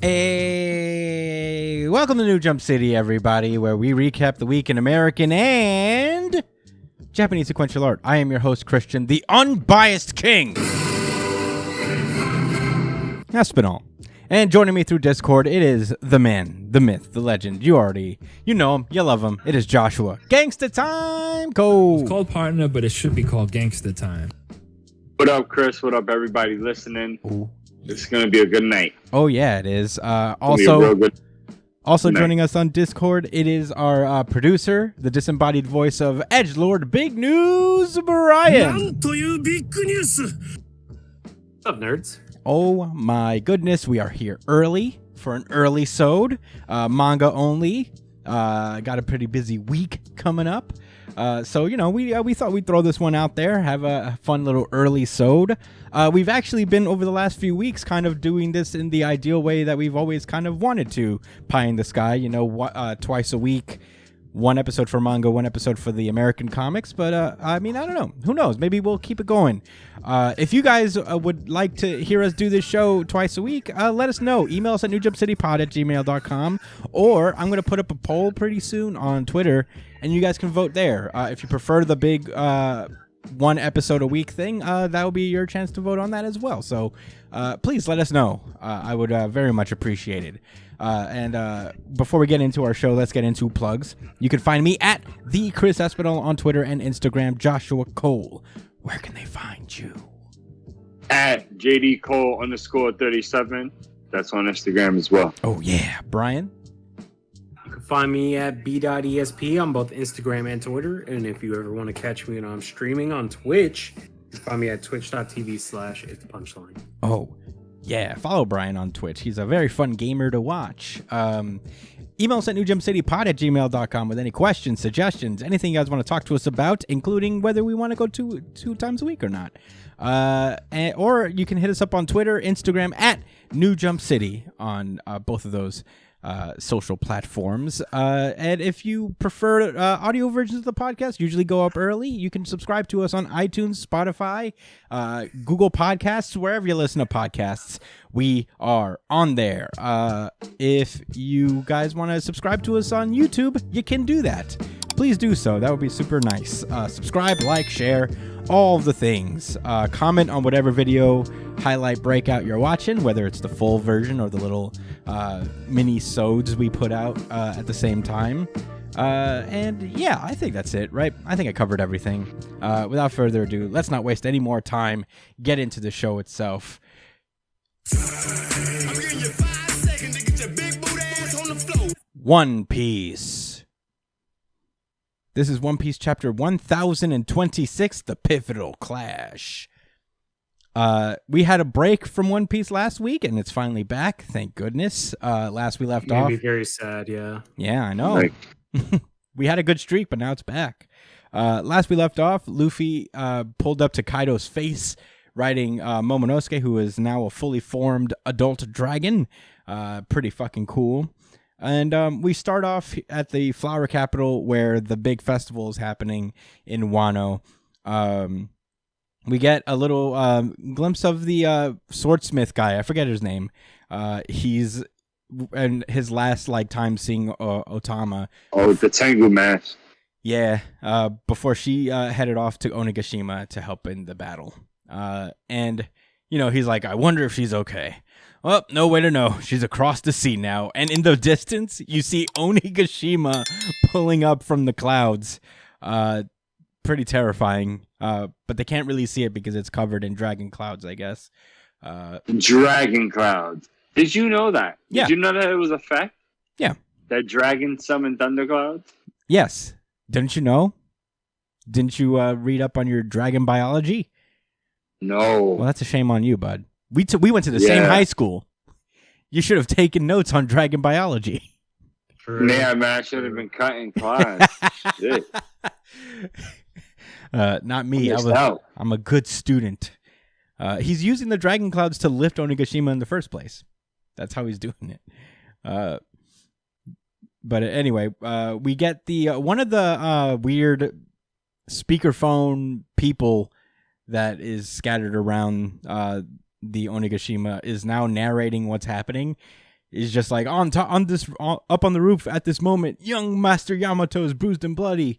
Hey, welcome to New Jump City, everybody, where we recap the week in American and Japanese sequential art. I am your host, Christian, the unbiased king, Espinal. And joining me through Discord, it is the man, the myth, the legend. You know him, you love him. It is Joshua. Gangsta time, go! It's called partner, but it should be called gangsta time. What up, Chris? What up, everybody listening? Ooh. It's going to be a good night. Oh, yeah, it is. Also joining us on Discord, it is our producer, the disembodied voice of Edgelord Big News, Brian. What's up, nerds? Oh my goodness, we are here early for an early sode. Manga only. Got a pretty busy week coming up. So, we thought we'd throw this one out there, have a fun little early sode. We've actually been, over the last few weeks, kind of doing this in the ideal way that we've always kind of wanted to. Pie in the sky, twice a week. One episode for manga, one episode for the American comics. But, I don't know. Who knows? Maybe we'll keep it going. If you guys would like to hear us do this show twice a week, let us know. Email us at newjumpcitypod@gmail.com. Or I'm going to put up a poll pretty soon on Twitter, and you guys can vote there. If you prefer the big one episode a week thing, that will be your chance to vote on that as well. So please let us know. I would very much appreciate it. And before we get into our show, let's get into plugs. You can find me at the Chris Espinal on Twitter and Instagram. Joshua Cole, where can they find you? At JD Cole _37. That's on Instagram as well. Oh yeah, Brian. You can find me at b.esp on both Instagram and Twitter. And if you ever want to catch me when I'm streaming on Twitch, you can find me at twitch.tv/itsthepunchline. Oh, yeah. Follow Brian on Twitch. He's a very fun gamer to watch. Email us at newjumpcitypod@gmail.com with any questions, suggestions, anything you guys want to talk to us about, including whether we want to go two times a week or not. Or you can hit us up on Twitter, Instagram, at newjumpcity on both of those social platforms. And if you prefer audio versions of the podcast, usually go up early, you can subscribe to us on iTunes, Spotify, Google Podcasts, wherever you listen to podcasts. We are on there. If you guys want to subscribe to us on YouTube, you can do that. Please do so. That would be super nice. Subscribe, like, share, all the things. Comment on whatever video highlight breakout you're watching, whether it's the full version or the little mini-sodes we put out at the same time. And yeah, I think that's it, right? I think I covered everything. Without further ado, let's not waste any more time. Get into the show itself. I'm giving you 5 seconds to get your big boot ass on the floor. One Piece. This is One Piece chapter 1026, The Pivotal Clash. We had a break from One Piece last week, and it's finally back. Thank goodness. Last we left off. Made me very sad, yeah. Yeah, I know. We had a good streak, but now it's back. Last we left off, Luffy pulled up to Kaido's face, riding Momonosuke, who is now a fully formed adult dragon. Pretty fucking cool. And we start off at the flower capital where the big festival is happening in Wano. We get a little glimpse of the swordsmith guy. I forget his name. He's in his last time seeing Otama. Oh, the Tengu match. Yeah, before she headed off to Onigashima to help in the battle. And, he's like, I wonder if she's okay. Well, no way to know. She's across the sea now. And in the distance, you see Onigashima pulling up from the clouds. Pretty terrifying. But they can't really see it because it's covered in dragon clouds, I guess. Dragon clouds. Did you know that? Yeah. Did you know that it was a fact? Yeah. That dragon summoned thunderclouds? Yes. Didn't you know? Didn't you read up on your dragon biology? No. Well, that's a shame on you, bud. We went to the same high school. You should have taken notes on dragon biology. Yeah, man, I should have been cutting class. Shit. Not me. I'm a good student. He's using the dragon clouds to lift Onigashima in the first place. That's how he's doing it. But anyway, we get the one of the weird speakerphone people that is scattered around the Onigashima is now narrating what's happening. is just like up on the roof at this moment. Young Master Yamato is bruised and bloody,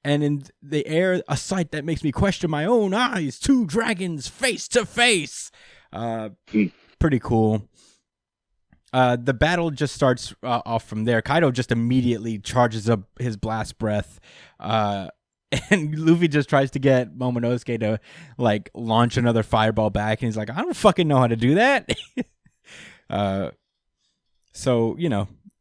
and in the air, a sight that makes me question my own eyes. 2 dragons face to face. Pretty cool. The battle just starts off from there. Kaido just immediately charges up his blast breath. And Luffy just tries to get Momonosuke to like launch another fireball back, and he's like, I don't fucking know how to do that. So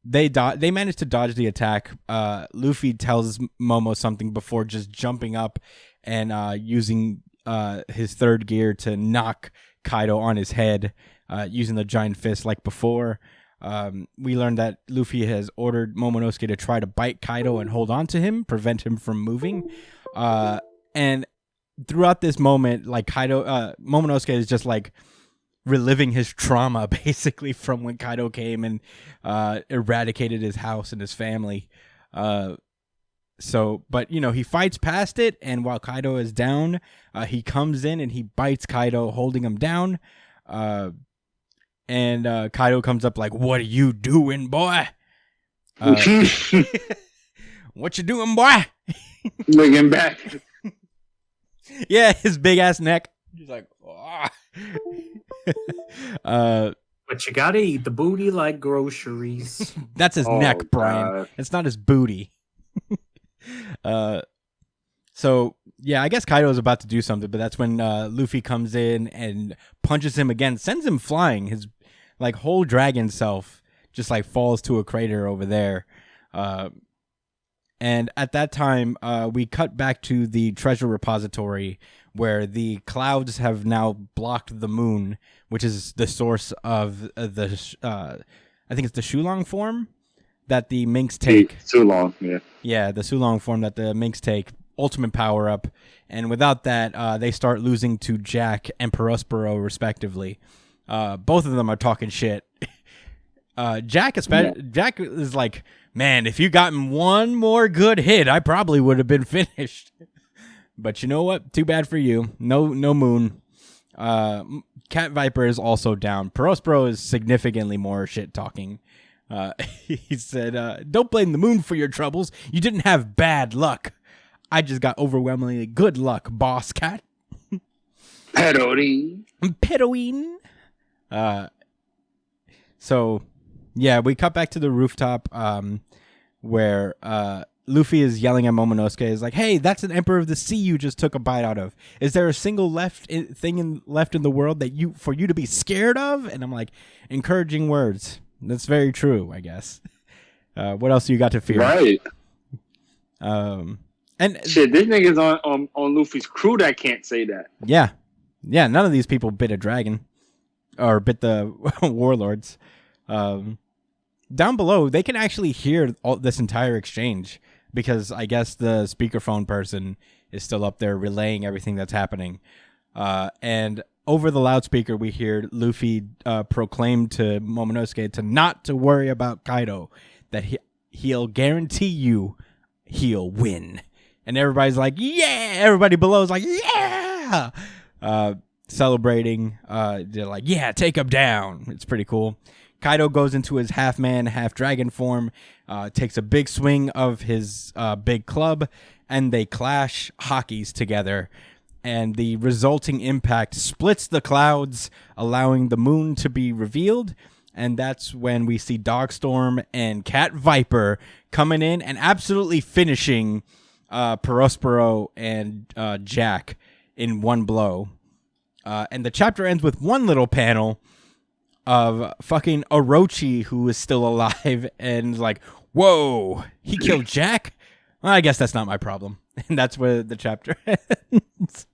they managed to dodge the attack. Luffy tells Momo something before just jumping up and using his third gear to knock Kaido on his head, using the giant fist like before. We learned that Luffy has ordered Momonosuke to try to bite Kaido and hold on to him, prevent him from moving. And throughout this moment, like Momonosuke is just like reliving his trauma basically from when Kaido came and eradicated his house and his family. But he fights past it, and while Kaido is down, he comes in and he bites Kaido, holding him down. And Kaido comes up like, "What are you doing, boy? What you doing, boy?" Looking back. Yeah, his big ass neck. He's like, But you gotta eat the booty like groceries. That's his neck, Brian. God. It's not his booty. So yeah, I guess Kaido is about to do something, but that's when Luffy comes in and punches him again, sends him flying. His like whole dragon self just like falls to a crater over there. And at that time, we cut back to the treasure repository where the clouds have now blocked the moon, which is the source of the I think it's the Shulong form that the Minks take. Too long, yeah. Yeah, the Sulong form that the Minks take, ultimate power up, and without that, they start losing to Jack and Perospero respectively. Both of them are talking shit. Jack is like, man, if you gotten one more good hit, I probably would have been finished. But you know what? Too bad for you. No moon. Cat Viper is also down. Perospero is significantly more shit talking. He said, don't blame the moon for your troubles. You didn't have bad luck. I just got overwhelmingly good luck, boss cat. Pedoing. So, yeah, we cut back to the rooftop where Luffy is yelling at Momonosuke. He's like, hey, that's an Emperor of the Sea you just took a bite out of. Is there a single thing left in the world that for you to be scared of? And I'm like, encouraging words. That's very true, I guess. What else you got to fear? Right. And shit, this nigga's on Luffy's crew that can't say that. Yeah. None of these people bit a dragon or bit the warlords. Down below, they can actually hear this entire exchange because I guess the speakerphone person is still up there relaying everything that's happening. And over the loudspeaker, we hear Luffy proclaim to Momonosuke not to worry about Kaido, that he'll guarantee you he'll win. And everybody's like, yeah! Everybody below is like, yeah! Celebrating. They're like, yeah, take him down. It's pretty cool. Kaido goes into his half-man, half-dragon form, takes a big swing of his big club, and they clash hockeys together. And the resulting impact splits the clouds, allowing the moon to be revealed. And that's when we see Dogstorm and Cat Viper coming in and absolutely finishing Perospero and Jack in one blow. And the chapter ends with one little panel of fucking Orochi, who is still alive, and like, whoa, he killed Jack? Well, I guess that's not my problem. And that's where the chapter ends.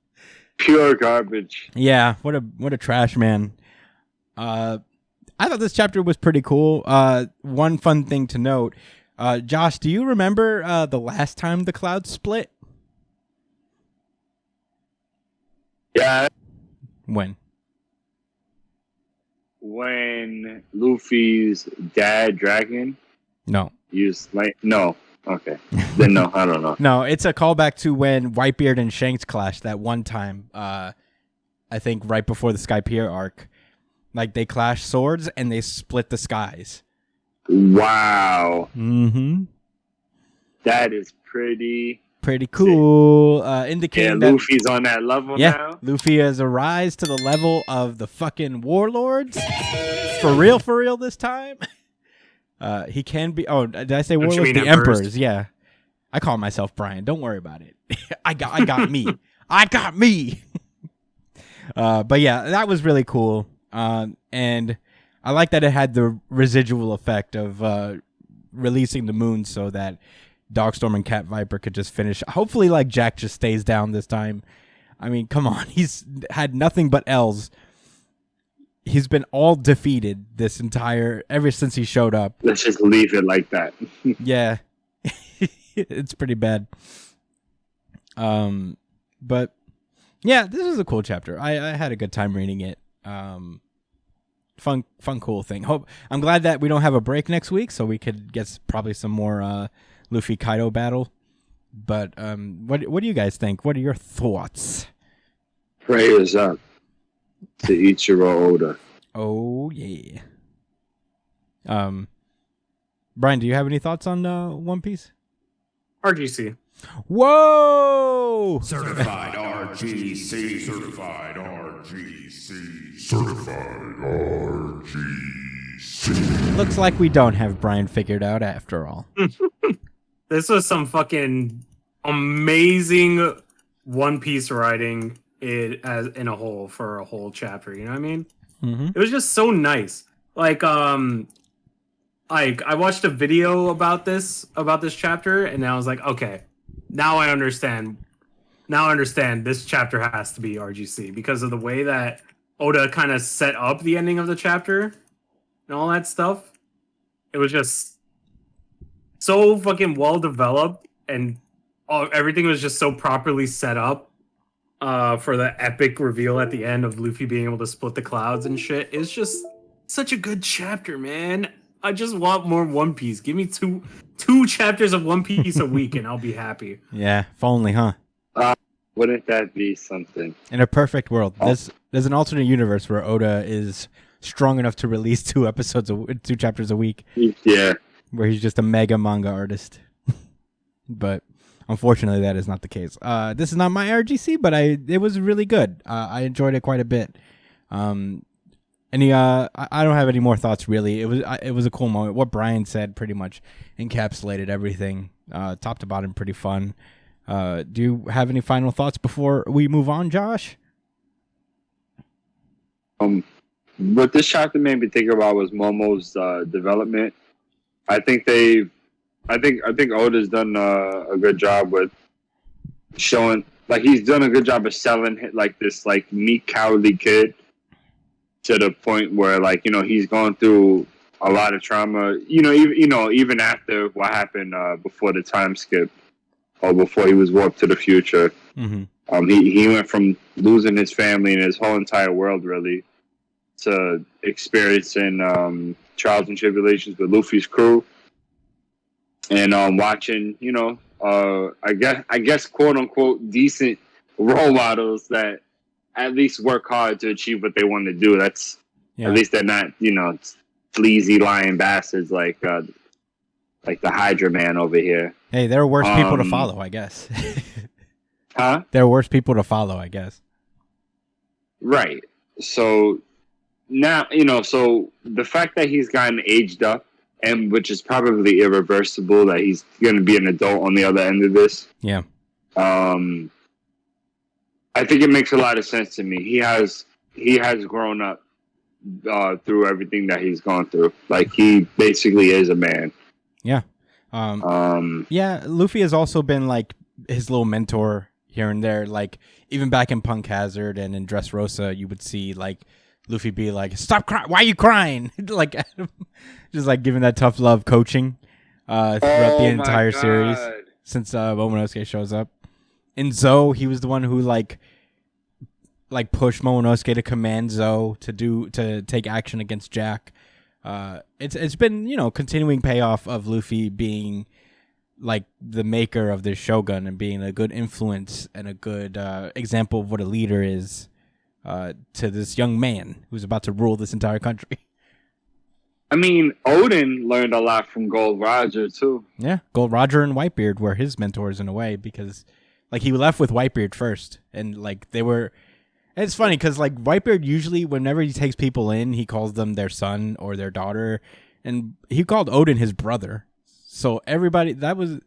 Pure garbage. Yeah, what a trash man. I thought this chapter was pretty cool. One fun thing to note, Josh, do you remember the last time the clouds split? Yeah. When Luffy's dad dragon No. used like no. Okay. Then no, I don't know. No, it's a callback to when Whitebeard and Shanks clashed that one time. I think right before the Skypiea arc. Like they clash swords and they split the skies. Wow. Mm-hmm. That is pretty cool. Indicating that Luffy's on that level now. Luffy has a rise to the level of the fucking warlords. For real this time. He can be. Oh, did I say warlords? The emperors. Yeah, I call myself Brian. Don't worry about it. I got me. I got me. But yeah, that was really cool. And I like that it had the residual effect of releasing the moon so that Dogstorm and Cat Viper could just finish. Hopefully, like Jack just stays down this time. I mean, come on. He's had nothing but L's. He's been all defeated ever since he showed up. Let's just leave it like that. Yeah. It's pretty bad. But yeah, this is a cool chapter. I had a good time reading it. Fun, cool thing. I'm glad that we don't have a break next week, so we could get probably some more Luffy Kaido battle. But what do you guys think? What are your thoughts? Prayers up to Ichiro Oda. Oh yeah. Brian, do you have any thoughts on One Piece? RGC. Whoa! Certified RGC. Certified RGC. Certified RGC. Looks like we don't have Brian figured out after all. This was some fucking amazing One Piece writing as in a whole for a whole chapter. You know what I mean? Mm-hmm. It was just so nice. Like I watched a video about this chapter, and I was like, okay, now I understand. Now I understand this chapter has to be RGC because of the way that Oda kind of set up the ending of the chapter and all that stuff. It was just so fucking well developed, and everything was just so properly set up for the epic reveal at the end of Luffy being able to split the clouds and shit. It's just such a good chapter, man. I just want more One Piece. Give me two chapters of One Piece a week, and I'll be happy. Yeah, if only, huh? Wouldn't that be something? In a perfect world, there's an alternate universe where Oda is strong enough to release 2 chapters a week. Yeah, where he's just a mega manga artist. But unfortunately, that is not the case. This is not my RGC, but it was really good. I enjoyed it quite a bit. I don't have any more thoughts really. It was a cool moment. What Brian said pretty much encapsulated everything, top to bottom, pretty fun. Do you have any final thoughts before we move on, Josh? What this chapter made me think about was Momo's development. I think Oda's done a good job with showing, like he's done a good job of selling like this like meek cowardly kid to the point where like he's going through a lot of trauma. Even after what happened before the time skip or before he was warped to the future. Mm-hmm. He went from losing his family and his whole entire world really to experiencing trials and tribulations with Luffy's crew. And watching, I guess, quote unquote, decent role models that at least work hard to achieve what they want to do. That's at least they're not, sleazy lying bastards like the Hydra Man over here. Hey, there are worse people to follow, I guess. Huh? There are worse people to follow, I guess. Right. So now, so the fact that he's gotten aged up, and which is probably irreversible, that he's going to be an adult on the other end of this. Yeah. I think it makes a lot of sense to me. He has grown up through everything that he's gone through. Like he basically is a man. Yeah. Yeah. Luffy has also been like his little mentor here and there. Like even back in Punk Hazard and in Dressrosa, you would see like Luffy be like, "Stop crying! Why are you crying?" Like, just like giving that tough love coaching throughout the entire series since Momonosuke shows up. In Zou, he was the one who like pushed Momonosuke to command Zou to take action against Jack. It's been continuing payoff of Luffy being like the maker of this shogun and being a good influence and a good example of what a leader is to this young man who's about to rule this entire country. I mean, Odin learned a lot from Gold Roger too. Yeah, Gold Roger and Whitebeard were his mentors in a way because, like, he left with Whitebeard first, and like they were. And it's funny because like Whitebeard usually, whenever he takes people in, he calls them their son or their daughter, and he called Odin his brother. So everybody,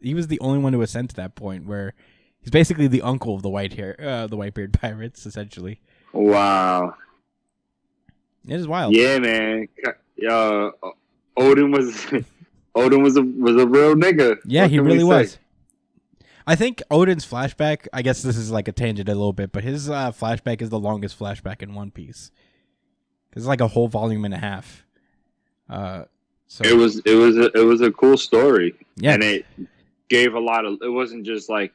he was the only one who was sent to that point where he's basically the uncle of the Whitebeard pirates, essentially. Wow, it is wild. Yeah, man. Odin was a real nigga. Yeah, he really was. I think Odin's flashback, I guess this is like a tangent a little bit, but his flashback is the longest flashback in One Piece. It's like a whole volume and a half. So it was a cool story. Yeah. And it gave a lot of, it wasn't just like,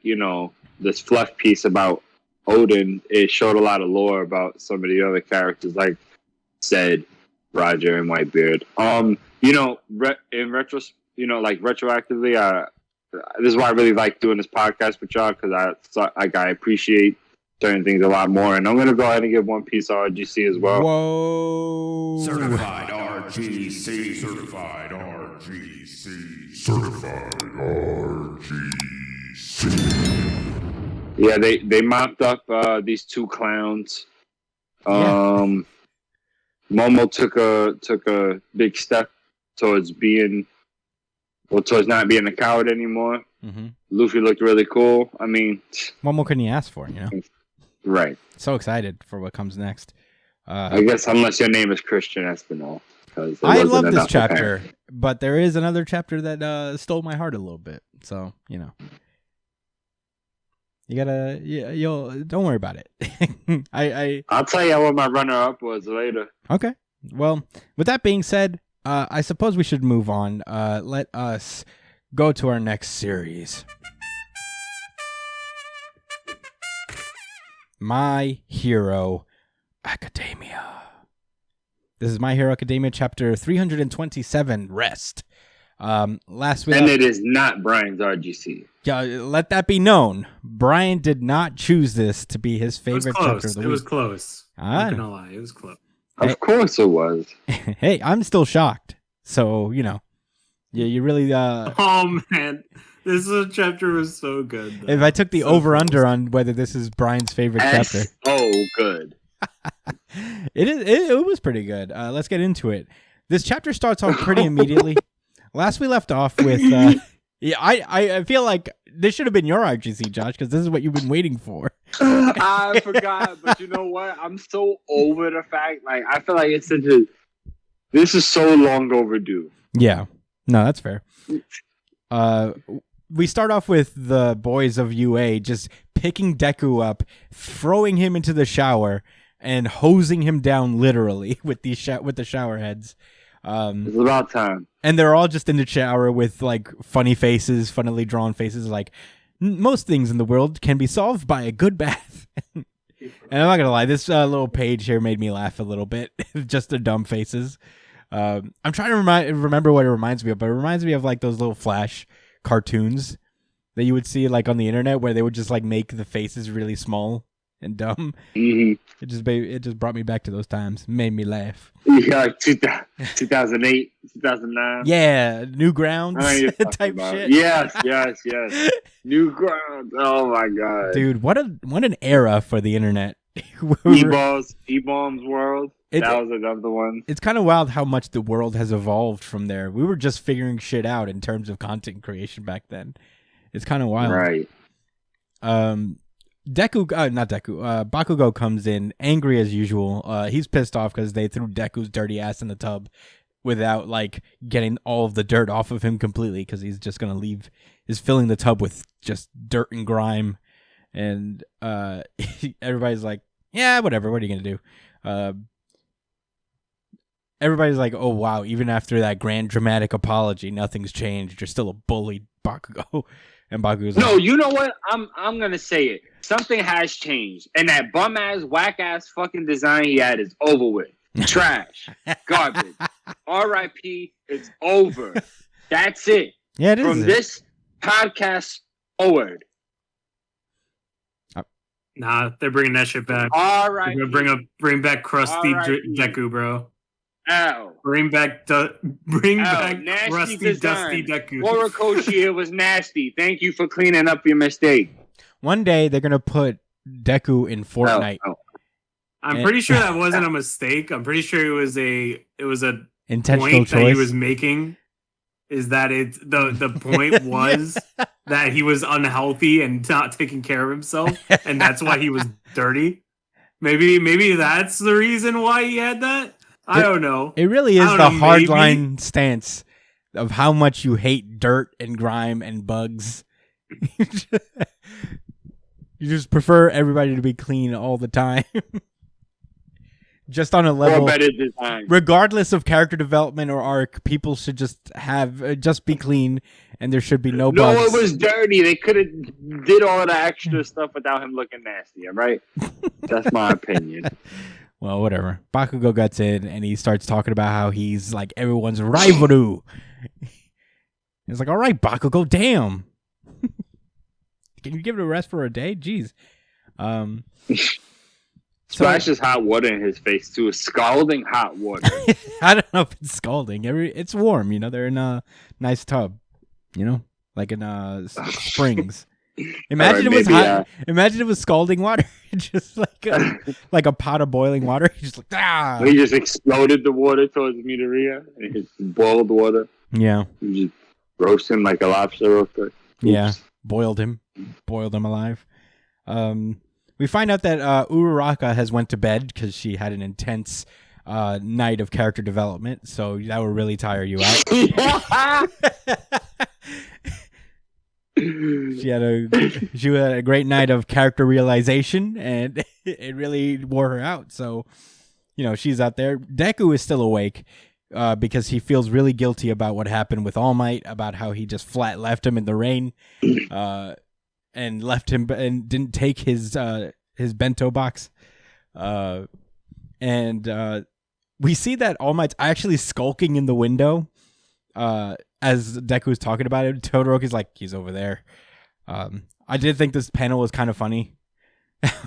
this fluff piece about Odin. It showed a lot of lore about some of the other characters, like said Roger and Whitebeard. In retroactively, this is why I really like doing this podcast with y'all, because I appreciate certain things a lot more. And I'm gonna go ahead and give One Piece RGC as well. Whoa! Certified RGC. Certified RGC. Certified RGC. Yeah, they mopped up these two clowns. Momo took a big step towards not being a coward anymore. Mm-hmm. Luffy looked really cool. I mean, what more can you ask for, Right. So excited for what comes next. I guess unless your name is Christian Espinal. I love this chapter, but there is another chapter that stole my heart a little bit. So, you gotta, don't worry about it. I'll tell you what my runner-up was later. Okay. Well, with that being said, I suppose we should move on. Let us go to our next series. My Hero Academia. This is My Hero Academia chapter 327, Rest. Last week, and it is not Brian's RGC. Yeah, let that be known. Brian did not choose this to be his favorite chapter of the week. It was close. I'm not gonna lie, it was close. Of course it was. Hey, I'm still shocked. So, you really... Oh, man. This chapter was so good. Though. If I took the over-under on whether this is Brian's favorite chapter... Oh, good. It was pretty good. Let's get into it. This chapter starts off pretty immediately. Last we left off with... I feel like this should have been your RGC, Josh, because this is what you've been waiting for. I forgot, but you know what? I'm so over the fact. Like, I feel like it's this is so long overdue. Yeah, no, that's fair. We start off with the boys of UA just picking Deku up, throwing him into the shower, and hosing him down literally with the shower heads. It's about time. And they're all just in the shower with like funny faces, funnily drawn faces. Like most things in the world can be solved by a good bath. And I'm not gonna lie, this little page here made me laugh a little bit. Just the dumb faces. I'm trying to remember what it reminds me of, but it reminds me of like those little Flash cartoons that you would see like on the internet where they would just like make the faces really small and dumb. Mm-hmm. It just brought me back to those times. Made me laugh. Yeah, 2008, 2009. Yeah, Newgrounds type shit. Yes. Newgrounds. Oh my god, dude, what an era for the internet. E-Bombs World. That was another one. It's kind of wild how much the world has evolved from there. We were just figuring shit out in terms of content creation back then. It's kind of wild, right? Bakugo comes in angry as usual. He's pissed off because they threw Deku's dirty ass in the tub without like getting all of the dirt off of him completely, because he's just gonna leave. Is filling the tub with just dirt and grime, and everybody's like, yeah, whatever. What are you gonna do? Everybody's like, oh wow, even after that grand dramatic apology, nothing's changed. You're still a bully, Bakugo. And Bakugo's no, like, you know what? I'm gonna say it. Something has changed, and that bum ass, whack ass fucking design he had is over with. Trash, garbage. R.I.P. It's over. That's it. Yeah, it is. From this podcast forward. Nah, they're bringing that shit back. All They're right. gonna bring back crusty R.I.P. Deku, bro. Ow. Bring back Nasty rusty design. dusty Deku. Horikoshi, it was nasty. Thank you for cleaning up your mistake. One day they're gonna put Deku in Fortnite. Oh. I'm pretty sure that wasn't a mistake. I'm pretty sure it was a Intentional point that he choice. was making. Is that the point was that he was unhealthy and not taking care of himself, and that's why he was dirty. Maybe that's the reason why he had that. I don't know. It really is I the don't know, hardline stance of how much you hate dirt and grime and bugs. You just prefer everybody to be clean all the time. Just on a level, Or better design. regardless of character development or arc, people should just be clean, and there should be no bugs. No, it was dirty. They could have did all the extra stuff without him looking nasty. All right, that's my opinion. Well, whatever. Bakugo gets in, and he starts talking about how he's like everyone's rival. He's like, all right, Bakugo, damn. Can you give it a rest for a day? Jeez. Splashes hot water in his face too. Scalding hot water. I don't know if it's scalding. It's warm, you know. They're in a nice tub, you know, like in springs. Imagine it was hot. Imagine it was scalding water, just like a pot of boiling water. He's just like ah. He just exploded the water towards Midoriya and it's boiled water. Yeah. You just roast him like a lobster real quick. Yeah. Boiled him alive. We find out that Uraraka has went to bed because she had an intense night of character development, so that will really tire you out. She had a great night of character realization, and it really wore her out. So, you know, she's out there. Deku is still awake because he feels really guilty about what happened with All Might, about how he just flat left him in the rain. And left him and didn't take his bento box, and we see that All Might's actually skulking in the window as Deku's talking about it. Todoroki's like, he's over there. I did think this panel was kind of funny.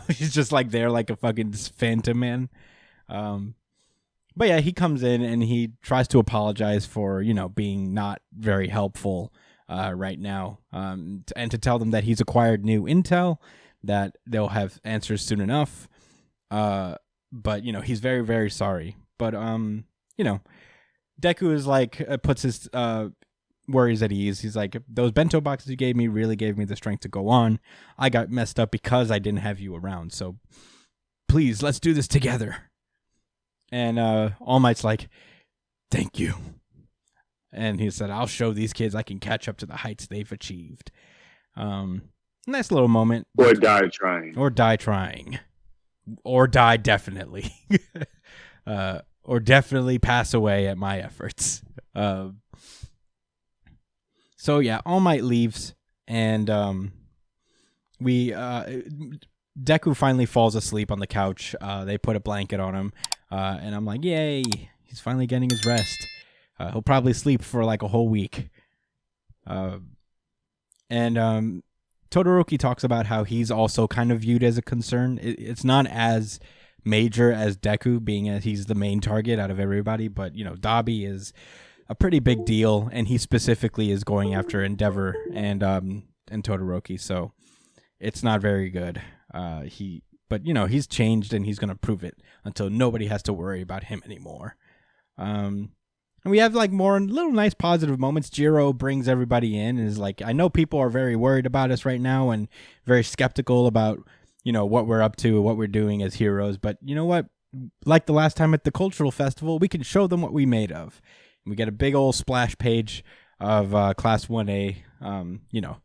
He's just like there like a fucking phantom man. But yeah, he comes in and he tries to apologize for, you know, being not very helpful right now, and to tell them that he's acquired new intel, that they'll have answers soon enough. But you know, he's very, very sorry. But you know, Deku is like puts his worries at ease. He's like, those bento boxes you gave me really gave me the strength to go on. I got messed up because I didn't have you around. So please, let's do this together. And All Might's like, thank you. And he said, I'll show these kids I can catch up to the heights they've achieved. Nice little moment. Or die trying. Or die trying. Or die definitely. Or definitely pass away at my efforts. So yeah, All Might leaves, and Deku finally falls asleep on the couch. They put a blanket on him, and I'm like, yay, he's finally getting his rest. He'll probably sleep for like a whole week. And Todoroki talks about how he's also kind of viewed as a concern. It's not as major as Deku, being as he's the main target out of everybody, but you know, Dabi is a pretty big deal, and he specifically is going after Endeavor and Todoroki, so it's not very good. But you know, he's changed and he's gonna prove it until nobody has to worry about him anymore. And we have like more little nice positive moments. Jiro brings everybody in and is like, I know people are very worried about us right now and very skeptical about, you know, what we're up to, what we're doing as heroes. But you know what? Like the last time at the cultural festival, we can show them what we made of. And we get a big old splash page of Class 1A, you know,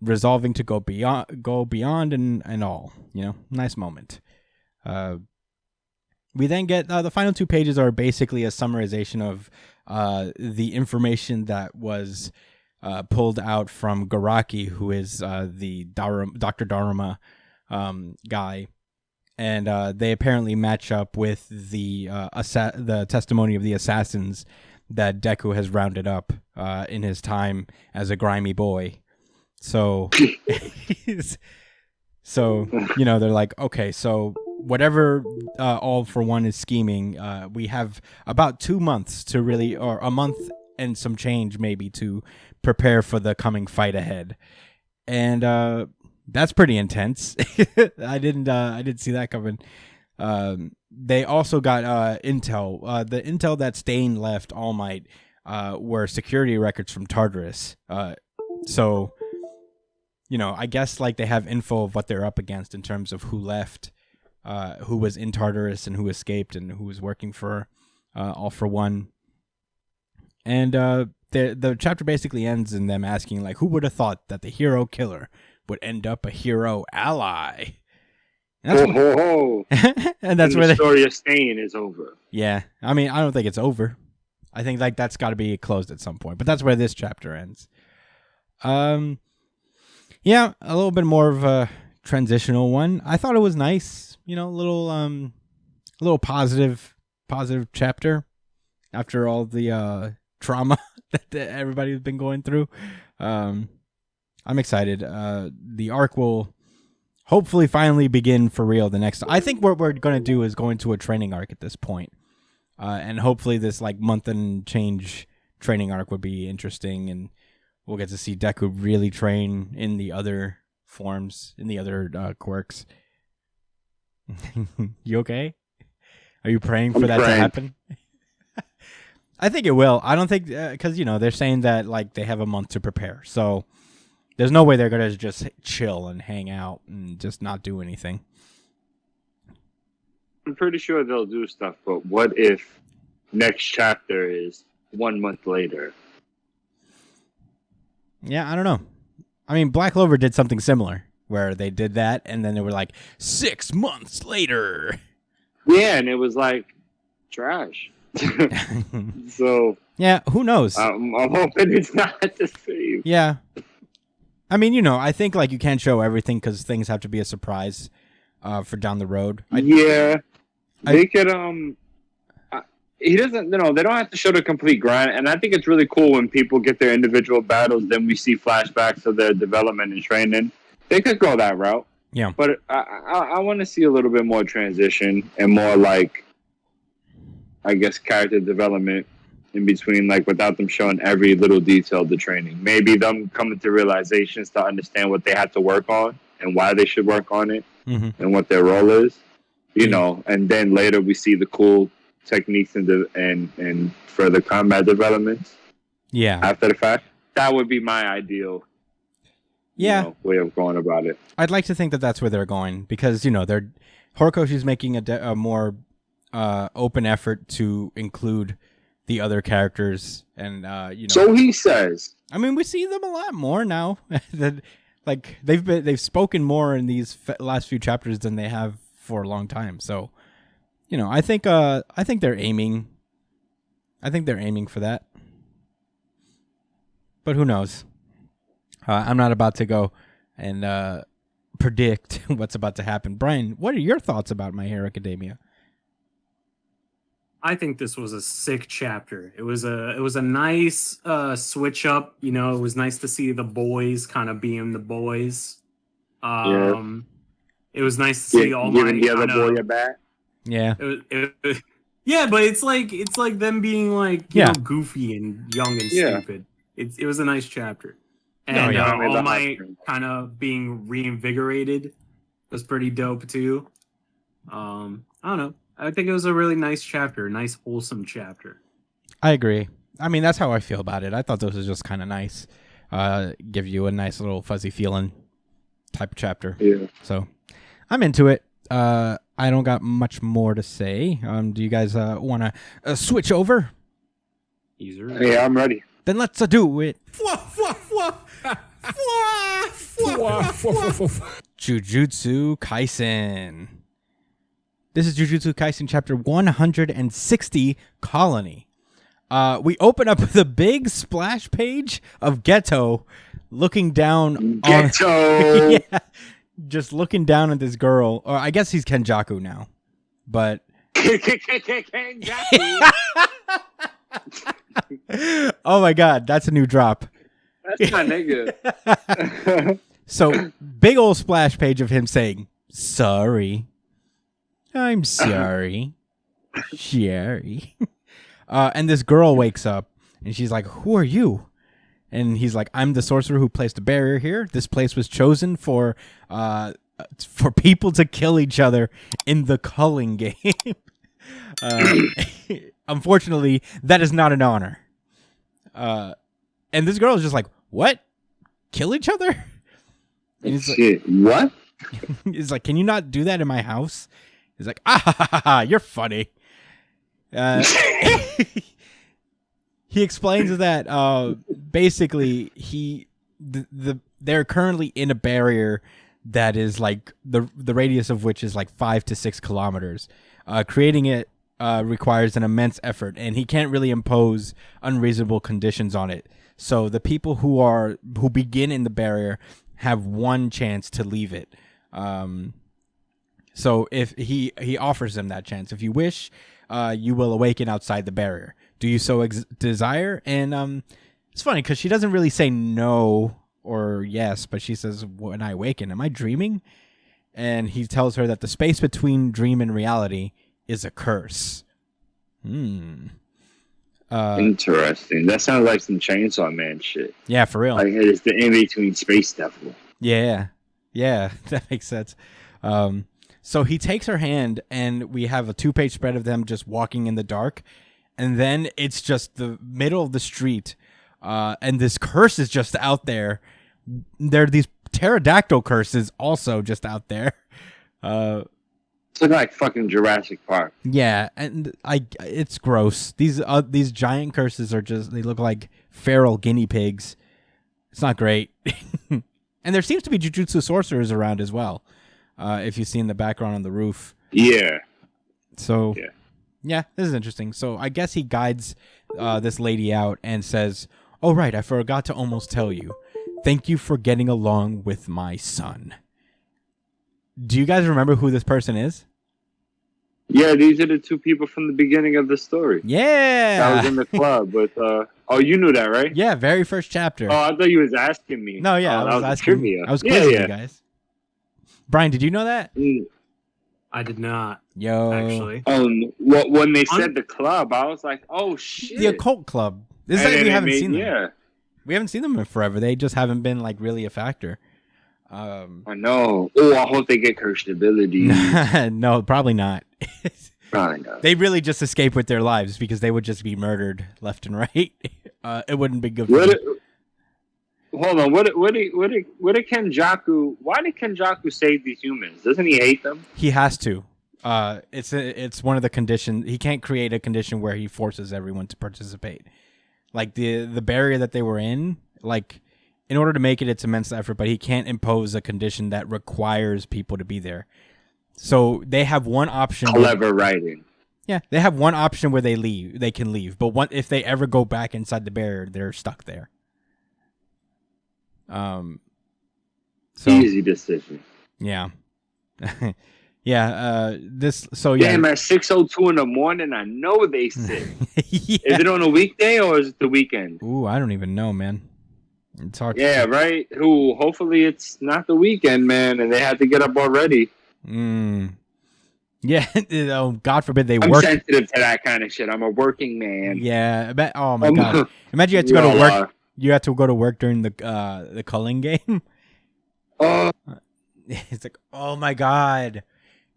resolving to go beyond and all, you know, nice moment. We then get the final 2 pages are basically a summarization of the information that was pulled out from Garaki, who is the Dr. Daruma guy, and they apparently match up with the testimony of the assassins that Deku has rounded up in his time as a grimy boy. So So, they're like, okay, so whatever All for One is scheming, we have about 2 months to really, or a month and some change maybe, to prepare for the coming fight ahead. And that's pretty intense. I didn't see that coming. They also got intel. The intel that Stain left All Might were security records from Tartarus. So, I guess like they have info of what they're up against in terms of who left, who was in Tartarus and who escaped and who was working for All for One. And the chapter basically ends in them asking, like, who would have thought that the hero killer would end up a hero ally? And that's and the story of Stain is over. Yeah, I mean, I don't think it's over. I think like that's got to be closed at some point. But that's where this chapter ends. Yeah, a little bit more of a transitional one. I thought it was nice. A little positive chapter after all the trauma that everybody's been going through. I'm excited. The arc will hopefully finally begin for real the next. I think what we're going to do is go into a training arc at this point. And hopefully this like month and change training arc would be interesting, and we'll get to see Deku really train in the other forms, in the other quirks. You okay? Are you praying for that to happen? I think it will. I don't think, because, they're saying that like they have a month to prepare. So there's no way they're going to just chill and hang out and just not do anything. I'm pretty sure they'll do stuff, but what if next chapter is 1 month later? Yeah, I don't know. I mean, Black Clover did something similar where they did that and then they were like 6 months later. Yeah, and it was like trash. So yeah, who knows? I'm hoping it's not the same. Yeah. I mean, I think like you can't show everything because things have to be a surprise for down the road. They could he doesn't, they don't have to show the complete grind, and I think it's really cool when people get their individual battles, then we see flashbacks of their development and training. They could go that route. Yeah. But I want to see a little bit more transition and more like, I guess, character development in between, like without them showing every little detail of the training. Maybe them coming to realizations to understand what they had to work on and why they should work on it, and what their role is, and then later we see the cool techniques and further combat developments. Yeah. After the fact, that would be my ideal. Yeah. Way of going about it. I'd like to think that that's where they're going because they're Horikoshi's making a more open effort to include the other characters, and So he says. I mean, we see them a lot more now. That like they've spoken more in these last few chapters than they have for a long time. So, I think they're aiming. I think they're aiming for that. But who knows? I'm not about to go and predict what's about to happen. Brian, what are your thoughts about My Hero Academia? I think this was a sick chapter. It was a nice switch up. It was nice to see the boys kind of being the boys. It was nice to see All Might the other boy a bat. Yeah. Yeah, but it's like them being like goofy and young and stupid. It was a nice chapter. And All Might kind of being reinvigorated was pretty dope too. I don't know. I think it was a really nice chapter, a nice wholesome chapter. I agree. I mean, that's how I feel about it. I thought this was just kind of nice. Give you a nice little fuzzy feeling type of chapter. Yeah. So I'm into it. I don't got much more to say. Do you guys want to switch over? Yeah, I'm ready. Then let's do it. Jujutsu Kaisen. This is Jujutsu Kaisen chapter 160, Colony. We open up with a big splash page of Geto looking down Geto! Yeah, just looking down at this girl. Or I guess he's Kenjaku now. But Kenjaku. Oh my god, that's a new drop. That's my nigga. So big old splash page of him saying, "Sorry, I'm sorry, Sherry." And this girl wakes up and she's like, "Who are you?" And he's like, "I'm the sorcerer who placed a barrier here. This place was chosen for people to kill each other in the culling game." Unfortunately, that is not an honor. And this girl is just like, "What? Kill each other?" And he's Shit, what? he's like, "Can you not do that in my house?" He's like, "You're funny." He explains that basically they're currently in a barrier that is like the radius of which is like 5 to 6 kilometers. Creating it requires an immense effort, and he can't really impose unreasonable conditions on it. So the people who begin in the barrier have one chance to leave it. So if he offers them that chance, if you wish, you will awaken outside the barrier. Do you so desire? And it's funny because she doesn't really say no or yes, but she says, "When I awaken, am I dreaming?" And he tells her that the space between dream and reality is a curse. Interesting. That sounds like some Chainsaw Man shit. Yeah, for real. Like it's the in between space devil. Yeah, that makes sense. So he takes her hand, and we have a 2-page spread of them just walking in the dark, and then it's just the middle of the street, and this curse is just out there. There are these pterodactyl curses also just out there. It's like fucking Jurassic Park. Yeah, and it's gross. These giant curses are they look like feral guinea pigs. It's not great. And there seems to be Jujutsu sorcerers around as well. If you see in the background on the roof. Yeah. So, yeah, this is interesting. So I guess he guides this lady out and says, "Oh, right, I forgot to almost tell you. Thank you for getting along with my son." Do you guys remember who this person is? Yeah, these are the 2 people from the beginning of the story. Yeah. That was in the club with, oh, you knew that, right? Yeah, very first chapter. Oh, I thought you was asking me. No, yeah, Oh, I was asking. trivia. I was quizzing you guys. Brian, did you know that? I did not. Yo. Actually. When they said the club, I was like, oh, shit. The Occult Club. This is And like then we it haven't made- seen them. Yeah. We haven't seen them in forever. They just haven't been like really a factor. I know. Oh, I hope they get cursed ability. No, probably not. Probably not. They really just escape with their lives because they would just be murdered left and right. It wouldn't be good for them. Hold on. What did Kenjaku? Why did Kenjaku save these humans? Doesn't he hate them? He has to. It's one of the conditions. He can't create a condition where he forces everyone to participate. Like the barrier that they were in, like in order to make it, it's immense effort, but he can't impose a condition that requires people to be there. So they have one option. Clever writing. Yeah, they have one option where they can leave, but if they ever go back inside the barrier, they're stuck there. So Easy decision. yeah. Yeah, Damn, at 6:02 in the morning, I know they sick. Yeah. Is it on a weekday or is it the weekend? Ooh, I don't even know, man. It's hard. Yeah, right. Ooh, hopefully it's not the weekend, man, and they had to get up already. Yeah. Oh, God forbid they I'm work. sensitive to that kind of shit. I'm a working man. Yeah. I bet. Oh my God. Imagine you had to go to work. You had to go to work during the culling game. Oh, It's like, oh my God.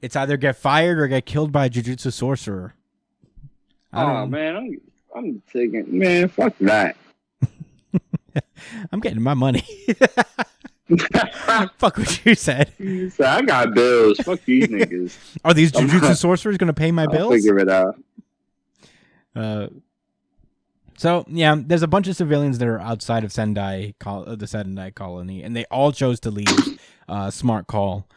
It's either get fired or get killed by a Jujutsu sorcerer. man, I'm thinking, man, fuck that. I'm getting my money. Fuck what you said. So I got bills. Fuck these niggas. Are these Jujutsu sorcerers going to pay my I'll bills? figure it out. So, yeah, there's a bunch of civilians that are outside of the Sendai colony, and they all chose to leave. Smart call.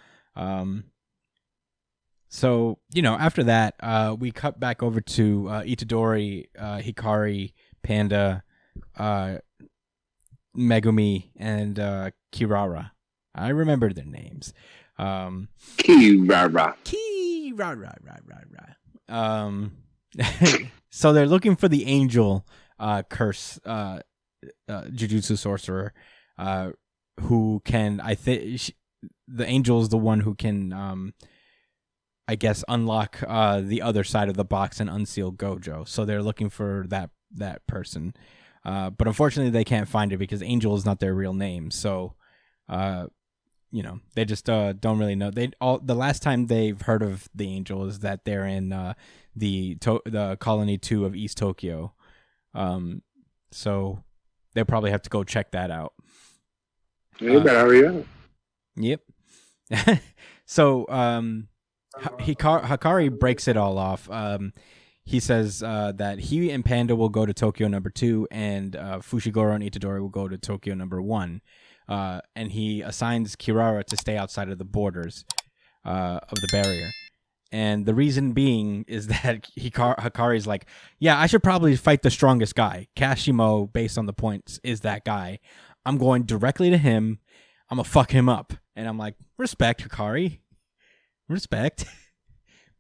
So, after that, we cut back over to Itadori, Hikari, Panda, Megumi, and Kirara. I remember their names. Kirara. So they're looking for the angel curse Jujutsu sorcerer. who can, I think the angel is the one who can, I guess, unlock the other side of the box and unseal Gojo. So they're looking for that person. But unfortunately, they can't find it because Angel is not their real name. So, they just don't really know. The last time they've heard of the Angel is that they're in the Colony 2 of East Tokyo. So they'll probably have to go check that out. You better hurry up. Yep. So Hakari breaks it all off. He says that he and Panda will go to Tokyo number 2, and Fushiguro and Itadori will go to Tokyo number 1. And he assigns Kirara to stay outside of the borders of the barrier. And the reason being is that Hakari's like, yeah, I should probably fight the strongest guy. Kashimo, based on the points, is that guy. I'm going directly to him. I'm going to fuck him up. And I'm like, respect, Hakari. Respect.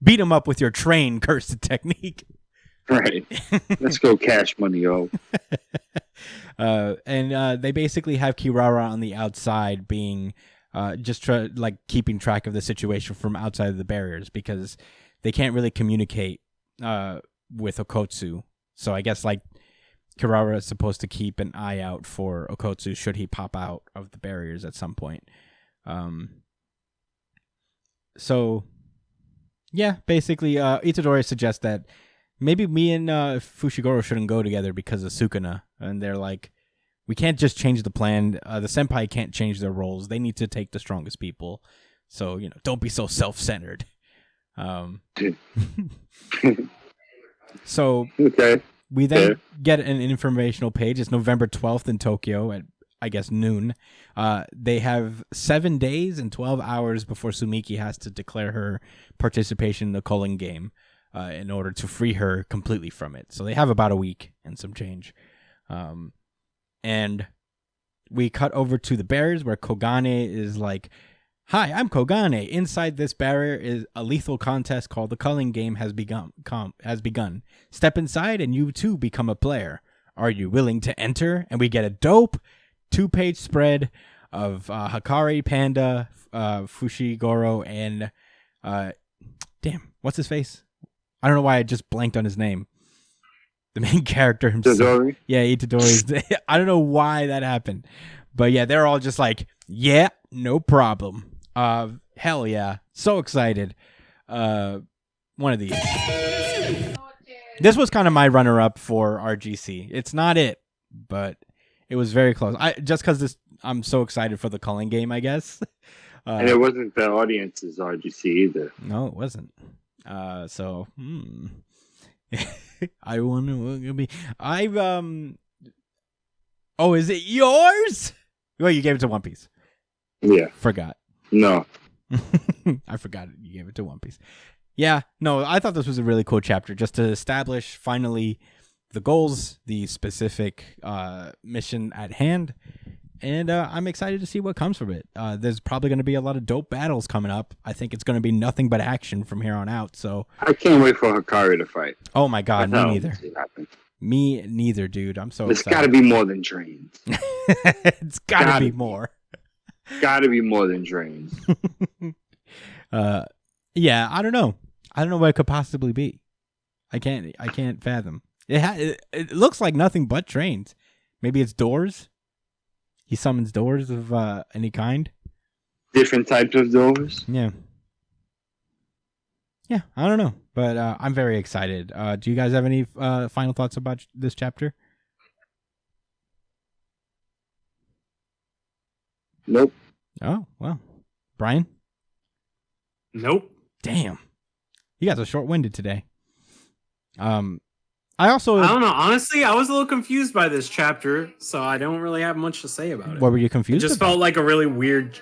Beat him up with your train cursed technique. Right. Let's go cash money, yo. And they basically have Kirara on the outside being keeping track of the situation from outside of the barriers because they can't really communicate with Okotsu. So I guess Kirara is supposed to keep an eye out for Okotsu should he pop out of the barriers at some point. So yeah, basically Itadori suggests that maybe me and Fushiguro shouldn't go together because of Sukuna. And they're like, we can't just change the plan. The senpai can't change their roles. They need to take the strongest people. So, don't be so self-centered. So okay. We then get an informational page. It's November 12th in Tokyo at, I guess, noon. They have 7 days and 12 hours before Sumiki has to declare her participation in the culling game in order to free her completely from it. So they have about a week and some change. And we cut over to the barriers where Kogane is like, hi, I'm Kogane. Inside this barrier is a lethal contest called the culling game has begun. Step inside and you too become a player. Are you willing to enter? And we get a dope 2-page spread of Hakari, Panda, Fushiguro, and what's his face? I don't know why I just blanked on his name. The main character himself. Itadori? Yeah, Itadori. I don't know why that happened. But yeah, they're all just like, yeah, no problem. Hell yeah. So excited. One of these. This was kind of my runner-up for RGC. It's not it, but it was very close. I'm so excited for the culling game, I guess. And it wasn't the audience's RGC either. No, it wasn't. I wonder what it'll be. Oh, is it yours? Well, you gave it to One Piece. Yeah. Forgot. No. I forgot it. You gave it to One Piece. Yeah. No, I thought this was a really cool chapter just to establish finally the goals, the specific mission at hand. And I'm excited to see what comes from it. There's probably going to be a lot of dope battles coming up. I think it's going to be nothing but action from here on out. So I can't wait for Hakari to fight. Oh my god, me neither. Me neither, dude. I'm so excited. It's got to be more than trains. It's got to be more. Got to be more than trains. Yeah, I don't know. I don't know what it could possibly be. I can't fathom. It looks like nothing but trains. Maybe it's doors. He summons doors of any kind. Different types of doors. Yeah. Yeah, I don't know, but I'm very excited. Do you guys have any final thoughts about this chapter? Nope. Oh, well. Brian? Nope. Damn. You guys are short-winded today. I don't know. Honestly, I was a little confused by this chapter, so I don't really have much to say about it. What were you confused about? It just felt like a really weird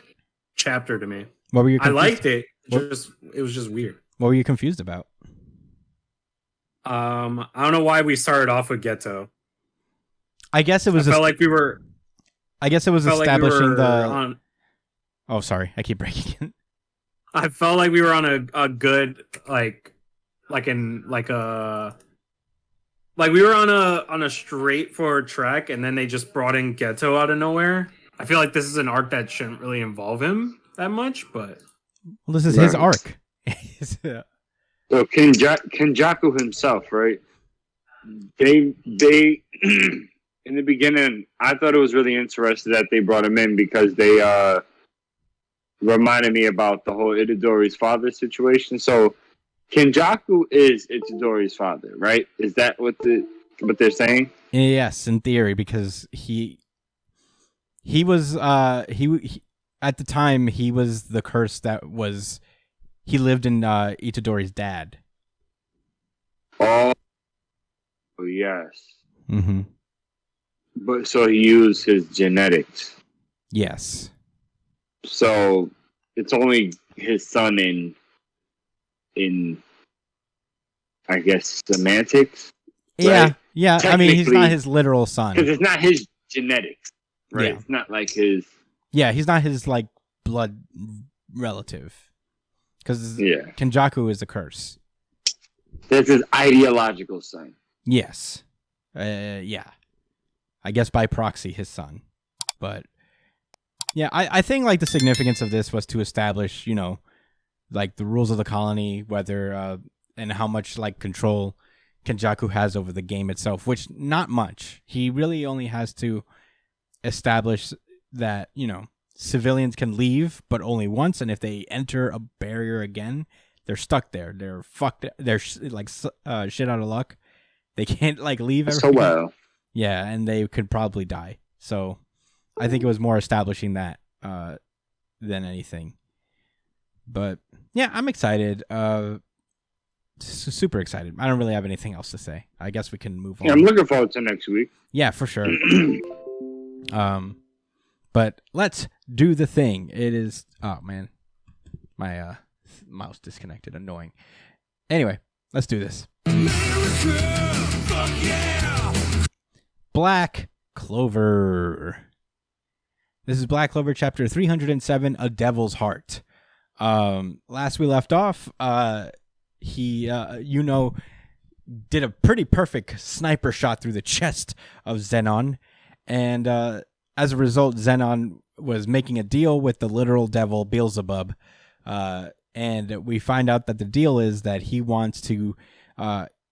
chapter to me. What were you confused? I liked it. It was just weird. What were you confused about? I don't know why we started off with Geto. I guess it was. I guess it was establishing the. Oh, sorry. I keep breaking it. I felt like we were on a good we were on a straightforward track, and then they just brought in Geto out of nowhere. I feel like this is an arc that shouldn't really involve him that much, but Well, this is his Right. arc. So Kenjaku himself, right? They in the beginning, I thought it was really interesting that they brought him in because they reminded me about the whole Itadori's father situation. So Kenjaku is Itadori's father, right? Is that what they're saying? Yes, in theory, because he was he at the time he was the curse that was he lived in Itadori's dad. Oh, yes. Mm-hmm. But so he used his genetics. Yes. So it's only his son in I guess semantics. Yeah, Right. yeah. I mean, he's not Technically- his literal son. Because it's not his genetics, right? Yeah. It's not like his. Yeah, he's not his like blood relative. Because Yeah, Kenjaku is a curse. that's his ideological son. Yes. Yeah. I guess by proxy, his son. But yeah, I think like the significance of this was to establish, you know, like the rules of the colony, whether and how much like control Kenjaku has over the game itself, which not much. He really only has to establish that, you know, civilians can leave, but only once, and if they enter a barrier again, they're stuck there. They're fucked. They're shit out of luck. They can't like leave. So again. well. Yeah, and they could probably die. So I think it was more establishing that than anything. But yeah, I'm excited. Super excited. I don't really have anything else to say. I guess we can move on. Yeah, I'm looking forward to next week. Yeah, for sure. But let's do the thing. It is. Oh man, my mouse disconnected. Annoying. Anyway, let's do this. Black Clover. This is Black Clover chapter 307, A Devil's Heart. Last we left off, he did a pretty perfect sniper shot through the chest of Zenon, and as a result, Zenon was making a deal with the literal devil Beelzebub, and we find out that the deal is that he wants to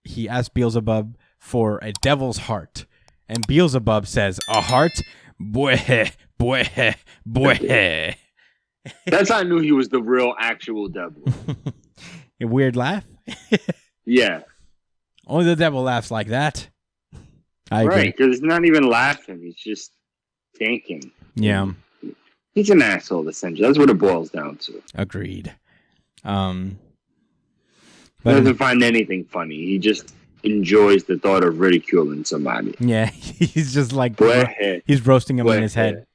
he asked Beelzebub for a devil's heart, and Beelzebub says, "A heart? Boy, boy, boy." That's how I knew he was the real, actual devil. A weird laugh. Yeah, Only the devil laughs like that. I agree. right. Because he's not even laughing; he's just thinking. Yeah, He's an asshole, essentially. That's what it boils down to. agreed. He But doesn't find anything funny. He just enjoys the thought of ridiculing somebody. yeah, he's just like Boy, he's roasting him boy, in his head.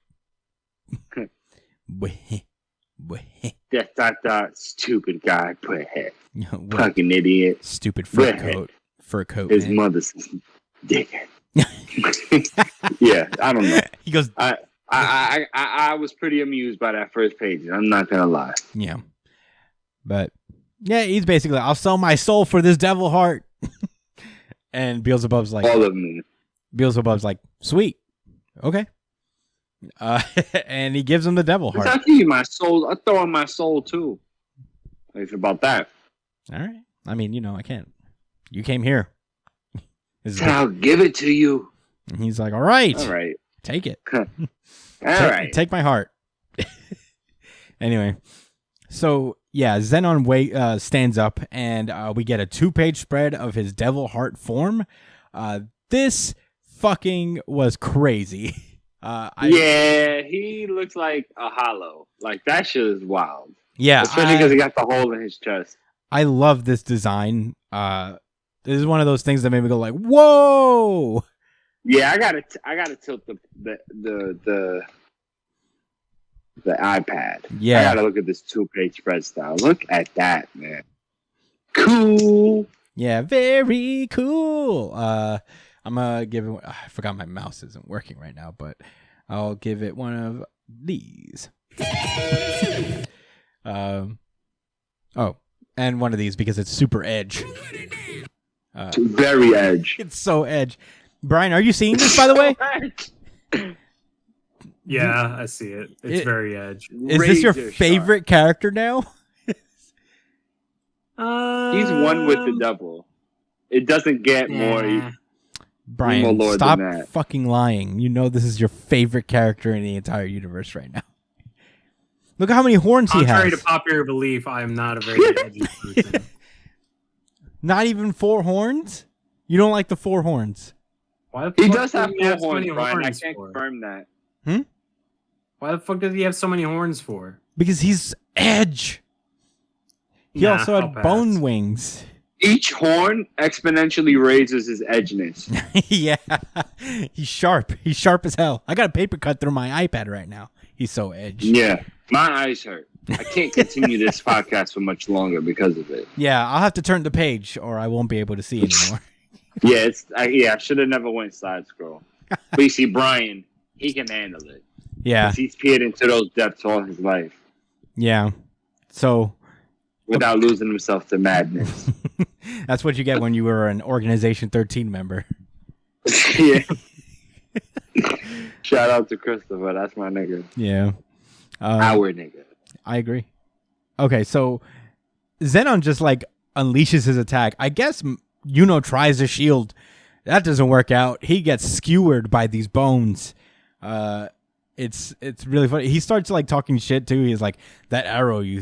that stupid guy. Boy, What fucking idiot. stupid Boy. fur coat. His Man. mother's dickhead. Yeah, I don't know. He goes, I was pretty amused by that first page. I'm not gonna lie. yeah, but yeah, he's basically, I'll sell my soul for this devil heart. And Beelzebub's like, All of them. sweet, okay. And he gives him the devil heart. I'll give you my soul. I'll throw in my soul too. If about that, All right. I mean, you know, I can't. You came here. This is I'll give it to you. and he's like, all right, All right. take it. All right. Take my heart. Anyway, so yeah, Zenon stands up, and we get a 2-page spread of his devil heart form. This fucking was crazy. Yeah, he looks like a hollow. Like that shit is wild. Yeah, Especially because he got the hole in his chest. I love this design. This is one of those things that made me go like, "Whoa!" Yeah, I gotta tilt the iPad. Yeah. I gotta look at this 2-page spread style. Look at that, man. Cool. Yeah, very cool. I'm gonna give it. I forgot my mouse isn't working right now, but I'll give it one of these. Oh, and one of these because it's super edge. Very edge. It's so edge. Brian, are you seeing this, by the way? Yeah, I see it. It's very Edge. Is this your Razor favorite character now? He's one with the devil. It doesn't get more. Brian, Lord stop than that. fucking lying. You know this is your favorite character in the entire universe right now. Look at how many horns he Contrary has. to popular belief, I am not a very edgy person. Not even 4 horns? You don't like the 4 horns? Why the He fuck does have he 4 so many horns, Brian. I horns can't for? confirm that. Why the fuck does he have so many horns for? Because he's Edge. He Nah, also I'll had pass. bone wings. Each horn exponentially raises his edginess. Yeah. He's sharp. He's sharp as hell. I got a paper cut through my iPad right now. He's so Edge. Yeah, my eyes hurt. I can't continue this podcast for much longer because of it. Yeah, I'll have to turn the page or I won't be able to see anymore. Yeah, I should have never went side scroll. But you see, Brian, he can handle it. Yeah. 'Cause he's peered into those depths all his life Yeah. So without losing himself to madness. that's what you get when you were an Organization 13 member. Yeah. Shout out to Christopher. That's my nigga. Yeah. Our nigga. I agree. Okay, so Zenon just like unleashes his attack. I guess Yuno tries a shield. That doesn't work out. He gets skewered by these bones. It's really funny. He starts like talking shit too. He's like, that arrow you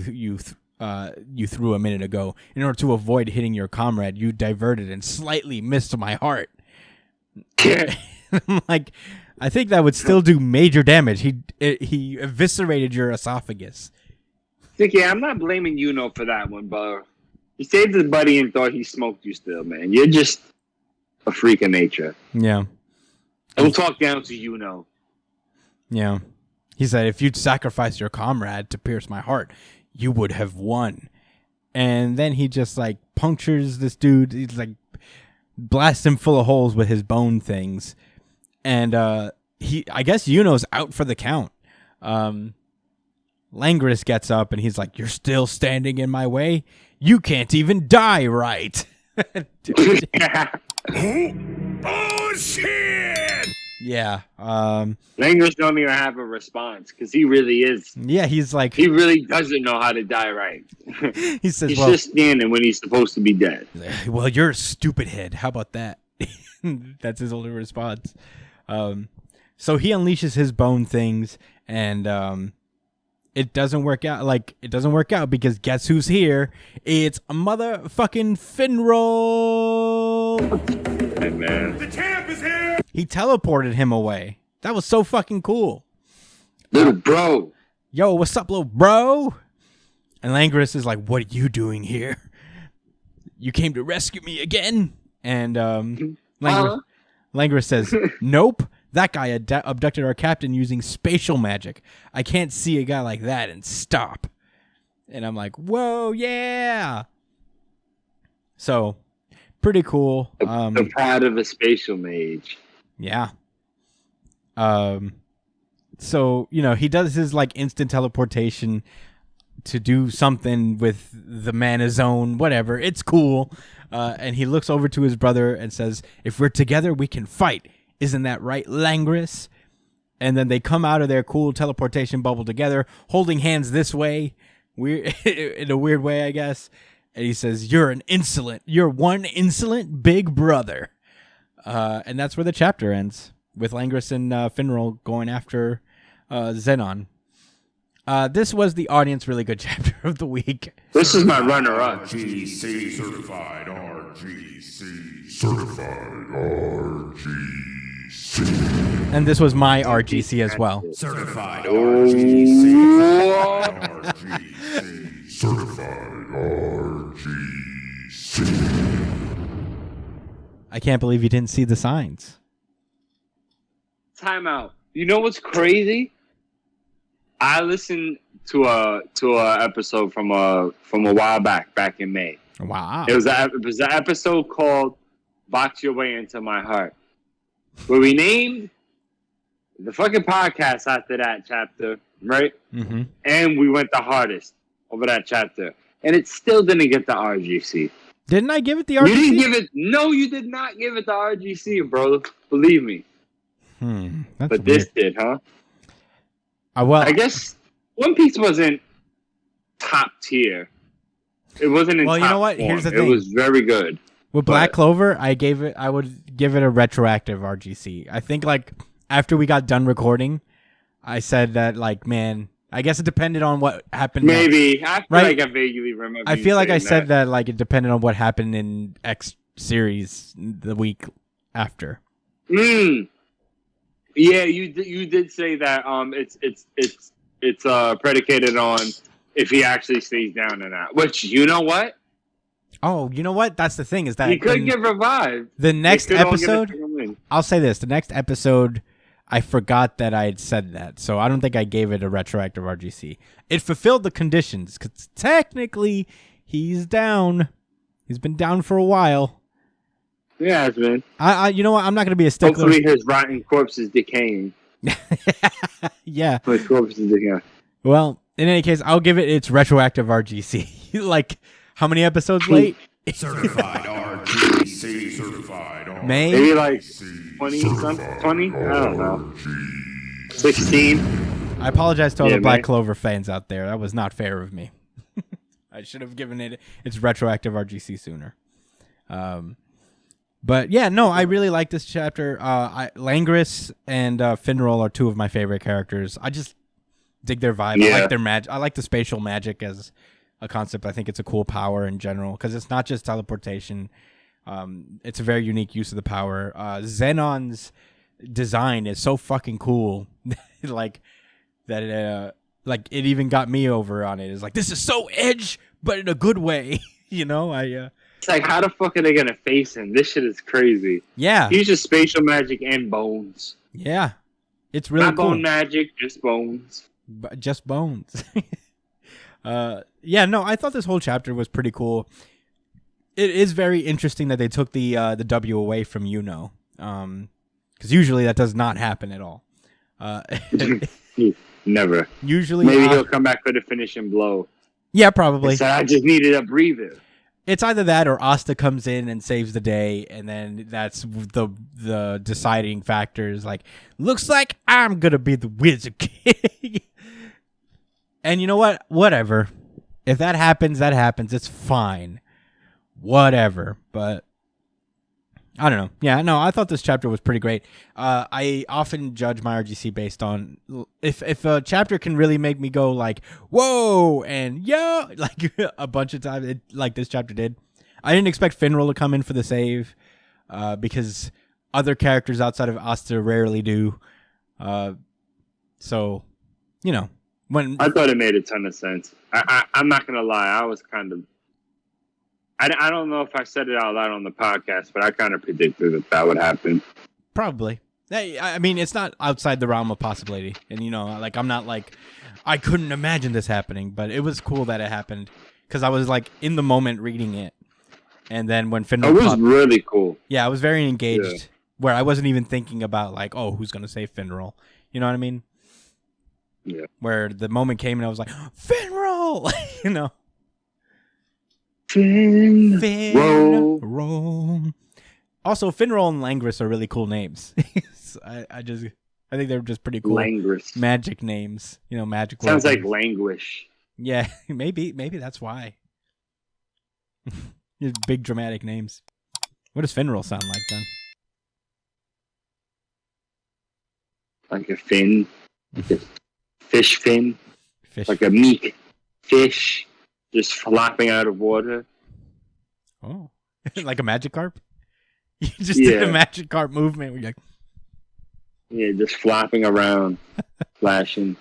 threw a minute ago, in order to avoid hitting your comrade, you diverted and slightly missed my heart. I'm like, I think that would still do major damage. He eviscerated your esophagus. Yeah, I'm not blaming Yuno for that one, bro. You saved his buddy and thought he smoked you still, man. You're just a freak of nature. Yeah. Don't talk down to Yuno. Yeah. He said, if you'd sacrificed your comrade to pierce my heart, you would have won. And then he just like punctures this dude. He's like blasts him full of holes with his bone things. And I guess Yuno's out for the count. Langris gets up and he's like, you're still standing in my way? You can't even die right. Oh shit! Yeah. Langers don't even have a response because he really is. Yeah, he's like, He really doesn't know how to die right. he says, He's well, just standing when he's supposed to be dead. well, you're a stupid head. How about that? That's his only response. So he unleashes his bone things, and it doesn't work out. Like, it doesn't work out because guess who's here? It's a motherfucking Finral. Hey, man. The champ is here! He teleported him away. That was so fucking cool. Little bro. Yo, what's up, little bro? And Langris is like, what are you doing here? You came to rescue me again? And Langris says, nope. That guy abducted our captain using spatial magic. I can't see a guy like that and stop. And I'm like, whoa, yeah. So, pretty cool. The pride of a spatial mage. Yeah. So, you know, he does his like instant teleportation to do something with the mana zone, whatever. It's cool. And he looks over to his brother and says, if we're together, we can fight. Isn't that right, Langris? And then they come out of their cool teleportation bubble together, holding hands this way, in a weird way, I guess. And he says, you're one insolent big brother. And that's where the chapter ends, with Langris and Finral going after Zenon. This was the audience really good chapter of the week. This is my runner-up. RGC certified RGC certified RGC And this was my RGC as well. certified Oh. RGC certified RGC. I can't believe you didn't see the signs. Time out. You know what's crazy? I listened to a episode from a while back in May. Wow. It was an episode called "Box Your Way Into My Heart," where we named the fucking podcast after that chapter, right? Mm-hmm. And we went the hardest over that chapter, and it still didn't get the RGC. Didn't I give it the You RGC? didn't give it. No, you did not give it the RGC, bro. Believe me. That's But weird. this did, huh? Well, I guess One Piece wasn't top tier. It wasn't in Well, top you know what? form. Here's the It thing. was very good. with Black Clover, I would give it a retroactive RGC. I think like after we got done recording, I said that like, man, I guess it depended on what happened. Maybe. Next, I feel right? like I vaguely remember. I you feel like I saying said that like it depended on what happened in X series the week after. Yeah, you did say that. It's predicated on if he actually stays down or not. Which, you know what? Oh, you know what? That's the thing is that He could get revived. the next They could all get a episode. second win. I'll say this: the next episode, I forgot that I had said that, so I don't think I gave it a retroactive RGC. It fulfilled the conditions because technically he's down. He's been down for a while. Yeah, it's been. You know what? I'm not going to be a stickler. Hopefully his rotten corpse is decaying. Yeah. His corpse is decaying. Well, in any case, I'll give it its retroactive RGC. Like, how many episodes late? Certified RGC. Certified RGC. May? Maybe like 20 something? 20? I don't know. 16? I apologize to all Yeah, the Black May. Clover fans out there. That was not fair of me. I should have given it its retroactive RGC sooner. But yeah, no, I really like this chapter. Langris and Finral are two of my favorite characters. I just dig their vibe. I Yeah. like their magic. I like the spatial magic as a concept. I think it's a cool power in general because it's not just teleportation. It's a very unique use of the power. Xenon's design is so fucking cool. Like that it even got me over on it. It's like, this is so edge, but in a good way. You know, It's like, how the fuck are they going to face him? This shit is crazy. yeah, He's just spatial magic and bones. yeah, it's really Not cool. bone magic, just bones. Just bones. Yeah, no, I thought this whole chapter was pretty cool. It is very interesting that they took the W away from Yuno, because usually that does not happen at all. Never. Usually, Maybe he'll come back for the finishing blow. yeah, probably. So I just needed a breather. It's either that or Asta comes in and saves the day, and then that's the deciding factor. Is like, looks like I'm gonna be the Wizard King. And you know what? Whatever. If that happens, that happens. It's fine. Whatever. But I don't know. Yeah, no, I thought this chapter was pretty great. I often judge my RGC based on if a chapter can really make me go like, whoa, and yo, like a bunch of times, like this chapter did. I didn't expect Finral to come in for the save because other characters outside of Asta rarely do. So, you know, when I thought it made a ton of sense. I'm not going to lie. I was kind of... I don't know if I said it out loud on the podcast, but I kind of predicted that would happen. Probably. I mean, it's not outside the realm of possibility. And, you know, like, I'm not like, I couldn't imagine this happening, but it was cool that it happened because I was, like, in the moment reading it. And then when Finral It was popped, really cool. yeah, I was very engaged Yeah. where I wasn't even thinking about, like, oh, who's going to save Finral? You know what I mean? Yeah. Where the moment came and I was like, Finral! You know? Finral. Finral. Also, Finral and Langris are really cool names. I think they're just pretty cool. Languish. Magic names. You know, magic Sounds words. like languish. Yeah, maybe that's why. These big dramatic names. What does Finral sound like then? Like a fin. Like a fish fin. Fish. Like a meek fish just flopping out of water. Oh. Like a Magikarp? You just did a Yeah. Magikarp movement where you're like, Yeah, just flopping around, flashing.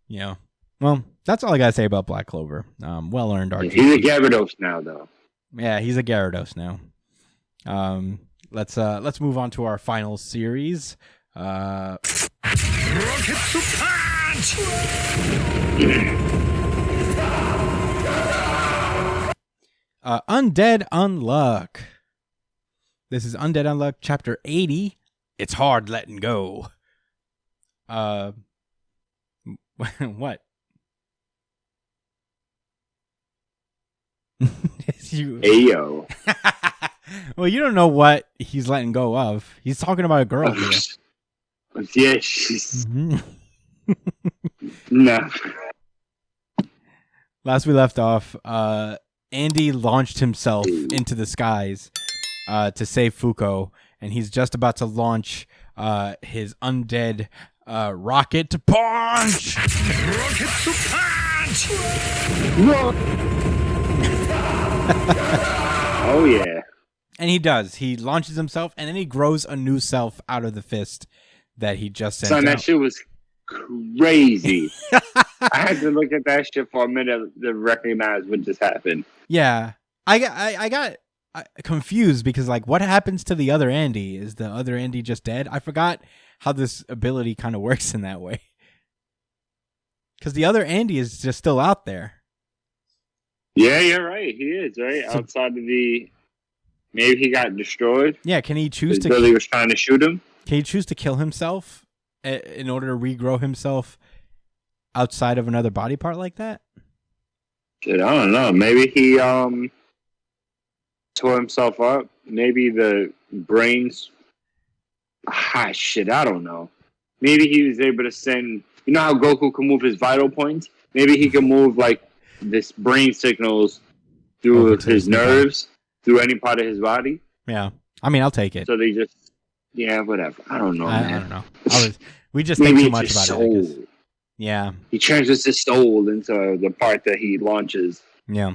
you know. Well, that's all I gotta say about Black Clover. Well earned RGC. He's a Gyarados now, though. Yeah, he's a Gyarados now. Let's move on to our final series. Undead Unluck. This is Undead Unluck, chapter 80. It's hard letting go. What? You... Ayo. Well, you don't know what he's letting go of. He's talking about a girl here. Yeah, she's... Mhm. No. Last we left off, Andy launched himself into the skies to save Fuko, and he's just about to launch his undead rocket to punch. Rocket to punch! Oh yeah. And he does. He launches himself, and then he grows a new self out of the fist that he just sent Son, that out. shit was crazy. I had to look at that shit for a minute to recognize what just happened. Yeah, I got confused because like, what happens to the other Andy? Is the other Andy just dead? I forgot how this ability kind of works in that way. Because the other Andy is just still out there. Yeah, you're right. He is right outside of the. Maybe he got destroyed. Yeah, can he choose to? Billy was trying to shoot him. Can he choose to kill himself in order to regrow himself outside of another body part like that? Shit, I don't know. Maybe he tore himself up. Maybe the brains. Shit, I don't know. Maybe he was able to send. You know how Goku can move his vital points? Maybe he can move like this brain signals through his nerves, through any part of his body. Yeah, I mean, I'll take it. So they just, whatever. I don't know, man. I don't know. We just think too much about soul. it. Yeah. He transfers his soul into the part that he launches. Yeah.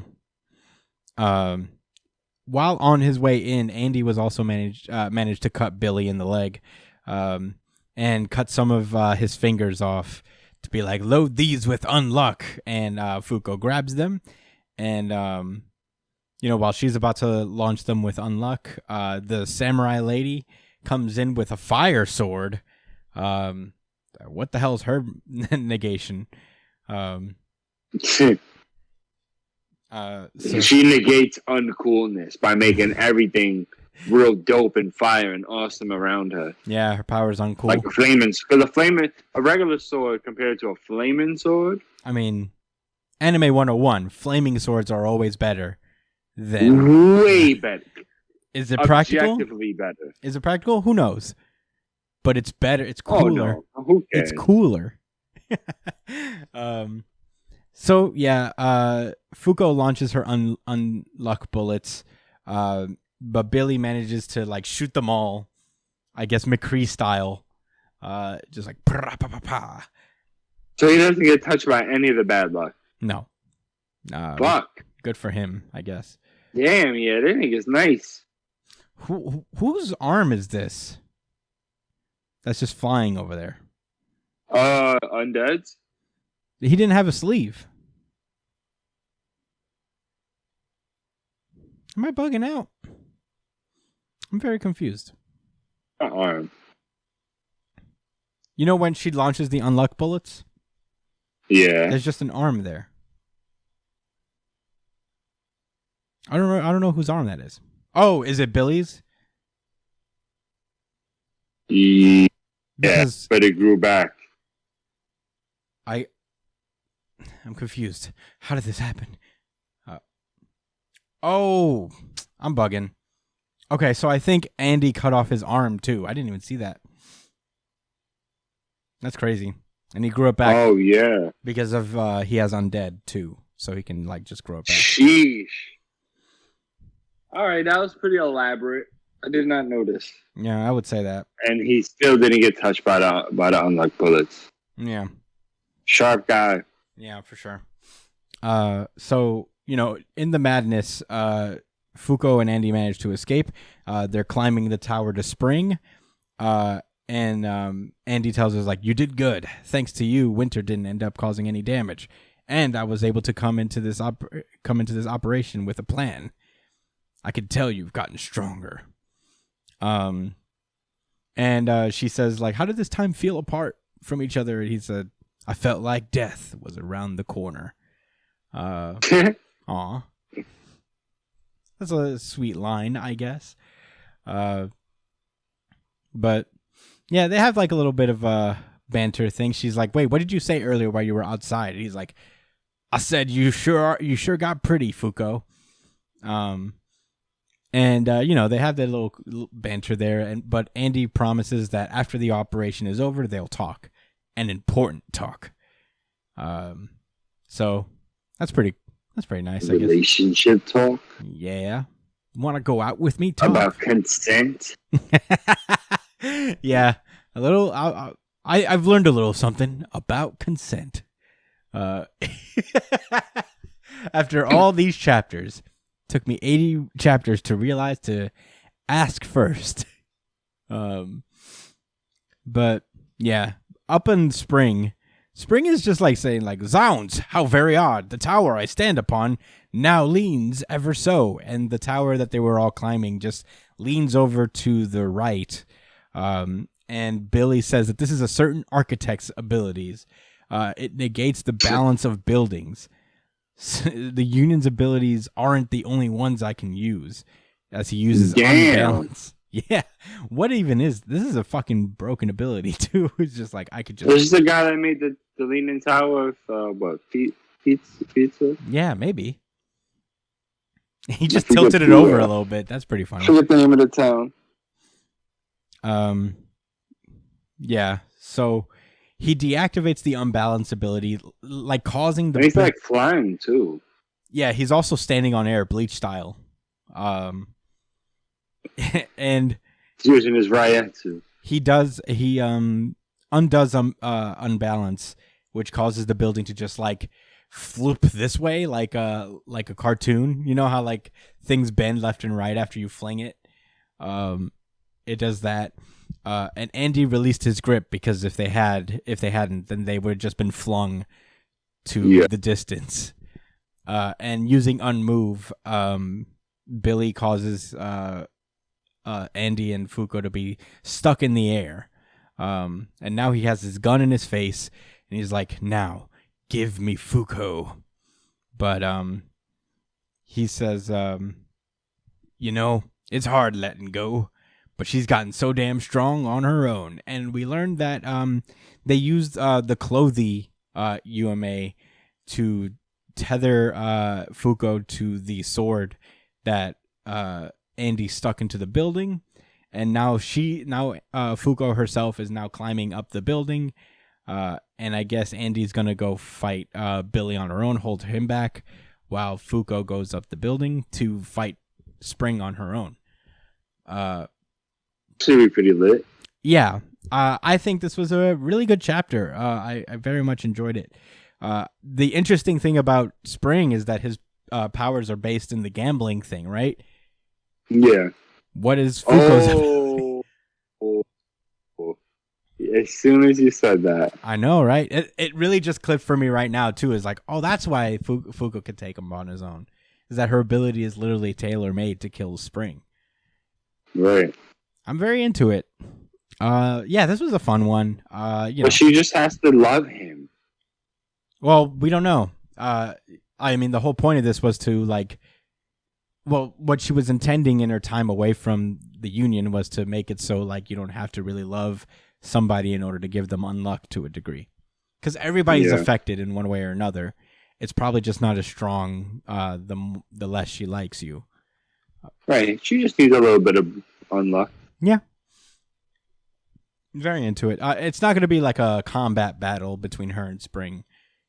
While on his way in, Andy was also managed to cut Billy in the leg, and cut some of his fingers off to be like, load these with Unluck. And Fuko grabs them, and while she's about to launch them with Unluck, the samurai lady comes in with a fire sword. What the hell is her negation? She negates uncoolness by making everything real dope and fire and awesome around her. Yeah, her power is uncool. Like a regular sword compared to a flaming sword. I mean, Anime 101, flaming swords are always better than... Way better. Is it practical? Objectively better. Is it practical? Who knows? But it's better. It's cooler. Oh, no. Who cares? It's cooler. So, yeah, Fuko launches her unluck bullets, but Billy manages to, like, shoot them all, I guess McCree style, just like, pa-pa-pa-pa. So he doesn't get touched by any of the bad luck? No. Fuck. Good for him, I guess. Damn, yeah, that nigga's nice. Whose arm is this? That's just flying over there. Undead's? He didn't have a sleeve. Am I bugging out? I'm very confused. Arm. You know when she launches the unluck bullets? Yeah. There's just an arm there. I don't know whose arm that is. Oh, is it Billy's? Yeah, Because but it grew back. I'm confused. How did this happen? I'm bugging. Okay, so I think Andy cut off his arm too. I didn't even see that. That's crazy. And he grew it back. Oh yeah. Because of he has undead too, so he can like just grow it back. Sheesh. All right, that was pretty elaborate. I did not notice. Yeah, I would say that. And he still didn't get touched by the unluck bullets. Yeah. Sharp guy. Yeah, for sure. So, in the madness, Fuko and Andy manage to escape. They're climbing the tower to spring. And Andy tells us, like, you did good. Thanks to you, Winter didn't end up causing any damage. And I was able to come into this operation with a plan. I could tell you've gotten stronger. And she says, like, how did this time feel apart from each other? And he said, I felt like death was around the corner. Aw. That's a sweet line, I guess. But yeah, they have like a little bit of a banter thing. She's like, wait, what did you say earlier while you were outside? And he's like, I said, you sure got pretty, Fuko. And they have that little banter there, but Andy promises that after the operation is over, they'll talk. and important talk. So that's pretty nice, I guess. Relationship talk Yeah. Want to go out with me? Talk. about consent. Yeah, a little. I've learned a little something about consent. After all these chapters, took me 80 chapters to realize to ask first. But yeah, up in spring is just like saying like, "Zounds, how very odd! The tower I stand upon now leans ever so," and the tower that they were all climbing just leans over to the right. And Billy says that this is a certain architect's abilities. It negates the balance of buildings. The Union's abilities aren't the only ones I can use, as he uses unbalance. Yeah, what even is this? Is a fucking broken ability too. It's just like I could just. This is the guy that made the Leaning Tower of pizza. Yeah, maybe. He just tilted it over a little bit. That's pretty funny. I forget the name of the town. Yeah. So he deactivates the unbalance ability, like causing the. And he's like flying too. Yeah, he's also standing on air, Bleach style. And he's using his Ryatsu. He undoes unbalance, which causes the building to just like flip this way, like a cartoon. You know how like things bend left and right after you fling it. It does that. And Andy released his grip because if they hadn't, then they would have just been flung to the distance. And using unmove, Billy causes Andy and Fuko to be stuck in the air. And now he has his gun in his face, and he's like, "Now, give me Fuko." But he says, it's hard letting go, but she's gotten so damn strong on her own. And we learned that they used the Clothy UMA to tether Fuko to the sword that Andy stuck into the building, and now Fuko herself is now climbing up the building, and I guess Andy's gonna go fight Billy on her own, hold him back, while Fuko goes up the building to fight Spring on her own. Should be pretty lit. Yeah, I think this was a really good chapter. I very much enjoyed it. The interesting thing about Spring is that his powers are based in the gambling thing, right? Yeah. What is Fuko's? As soon as you said that, I know, right? It really just clicked for me right now too. Is like, oh, that's why Fuko could take him on his own. Is that her ability is literally tailor made to kill Spring? Right. I'm very into it. Yeah, this was a fun one. But she just has to love him. Well, we don't know. I mean, the whole point of this was to what she was intending in her time away from the Union was to make it so like you don't have to really love somebody in order to give them unluck to a degree, because everybody's affected in one way or another. It's probably just not as strong the less she likes you. Right. She just needs a little bit of unluck. Yeah. Very into it. It's not going to be like a combat battle between her and Spring.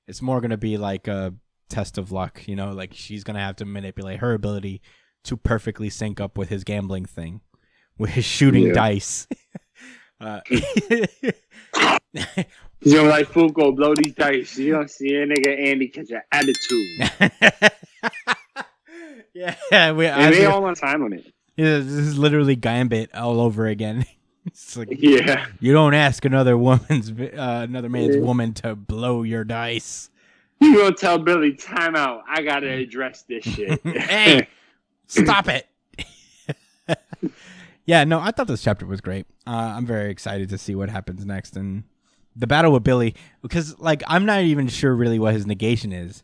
It's more going to be like a test of luck, like she's going to have to manipulate her ability to perfectly sync up with his gambling thing, with his shooting dice. He's gonna like, Fuko, blow these dice. You don't see a nigga Andy catch an attitude. Yeah, we all want time on it. Yeah, this is literally Gambit all over again. It's like, yeah, you don't ask another man's woman to blow your dice. You gonna tell Billy, time out. I gotta address this shit. Hey, stop it. Yeah, no, I thought this chapter was great. I'm very excited to see what happens next and the battle with Billy, because I'm not even sure really what his negation is.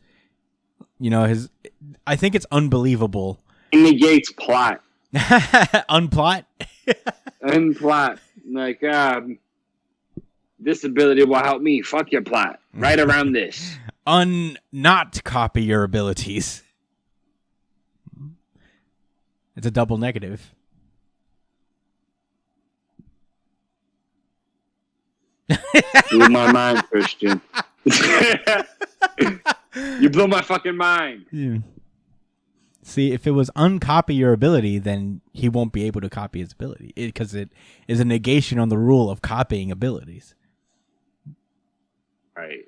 I think it's unbelievable. It negates plot. Unplot? Unplot. Like, this ability will help me. Fuck your plot. Right around this. Not copy your abilities. It's a double negative. Blew my mind, Christian. You blew my fucking mind. Yeah. See, if it was uncopy your ability, then he won't be able to copy his ability because it is a negation on the rule of copying abilities. Right.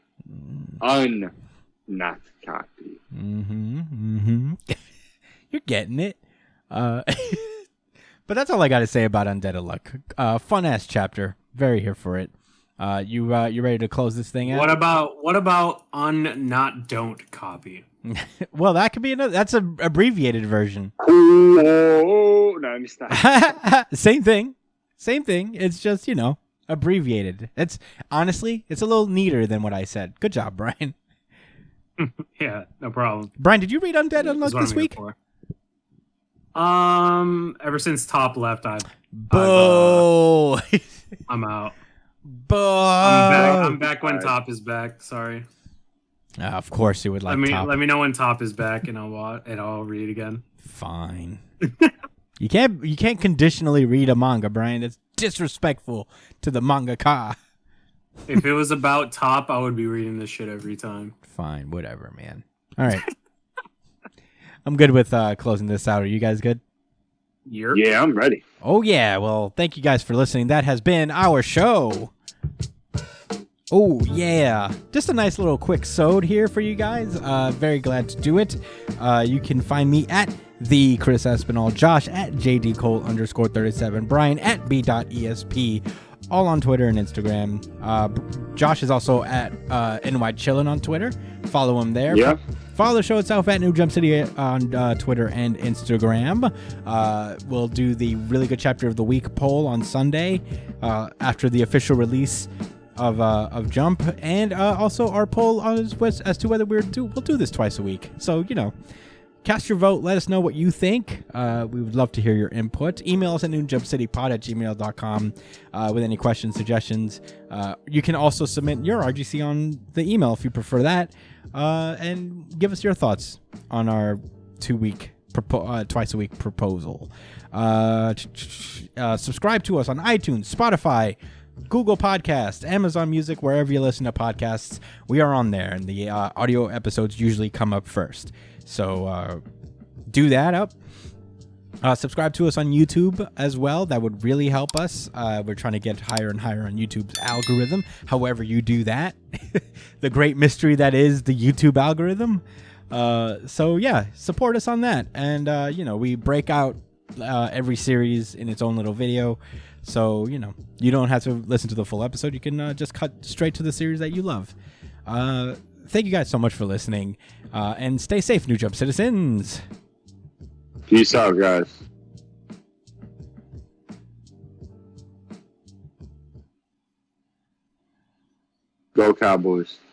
Not copy. You're getting it. But that's all I got to say about Undead Unluck. Fun ass chapter. Very here for it. You ready to close this thing out? What about not don't copy? Well, that could be another. That's an abbreviated version. Oh, no, let me stop. Same thing. It's just abbreviated. It's honestly, it's a little neater than what I said. Good job, Brian. Yeah, no problem. Brian, did you read Undead That's Unluck what this I'm here week? for. Ever since Top left, Boo! I'm out. Boo! I'm back when Top is back. Sorry. Of course, you would like Top. Let me know when Top is back, and I'll read again. Fine. You can't conditionally read a manga, Brian. It's disrespectful to the mangaka. If it was about Top, I would be reading this shit every time. Fine, whatever, man. All right. I'm good with closing this out. Are you guys good? Yeah, I'm ready. Oh, yeah. Well, thank you guys for listening. That has been our show. Oh, yeah. Just a nice little quick sode here for you guys. Very glad to do it. You can find me at the Chris Espinal, Josh at JDCole_37, Brian at B.ESP, all on Twitter and Instagram. Josh is also at NY Chillin' on Twitter. Follow him there. Yeah. Follow the show itself at New Jump City on Twitter and Instagram. We'll do the really good chapter of the week poll on Sunday after the official release of Jump, and also our poll as to whether we'll do this twice a week. So cast your vote. Let us know what you think. We would love to hear your input. Email us at noonjumpcitypod@gmail.com with any questions, suggestions. You can also submit your RGC on the email if you prefer that, and give us your thoughts on our twice a week proposal. Subscribe to us on iTunes, Spotify, Google Podcasts, Amazon Music, wherever you listen to podcasts. We are on there, and the audio episodes usually come up first. So do that up. Subscribe to us on YouTube as well. That would really help us. We're trying to get higher and higher on YouTube's algorithm. However you do that, the great mystery that is the YouTube algorithm. So yeah, support us on that. And we break out every series in its own little video. So, you don't have to listen to the full episode. You can just cut straight to the series that you love. Thank you guys so much for listening. And stay safe, New Jump citizens. Peace out, guys. Go Cowboys.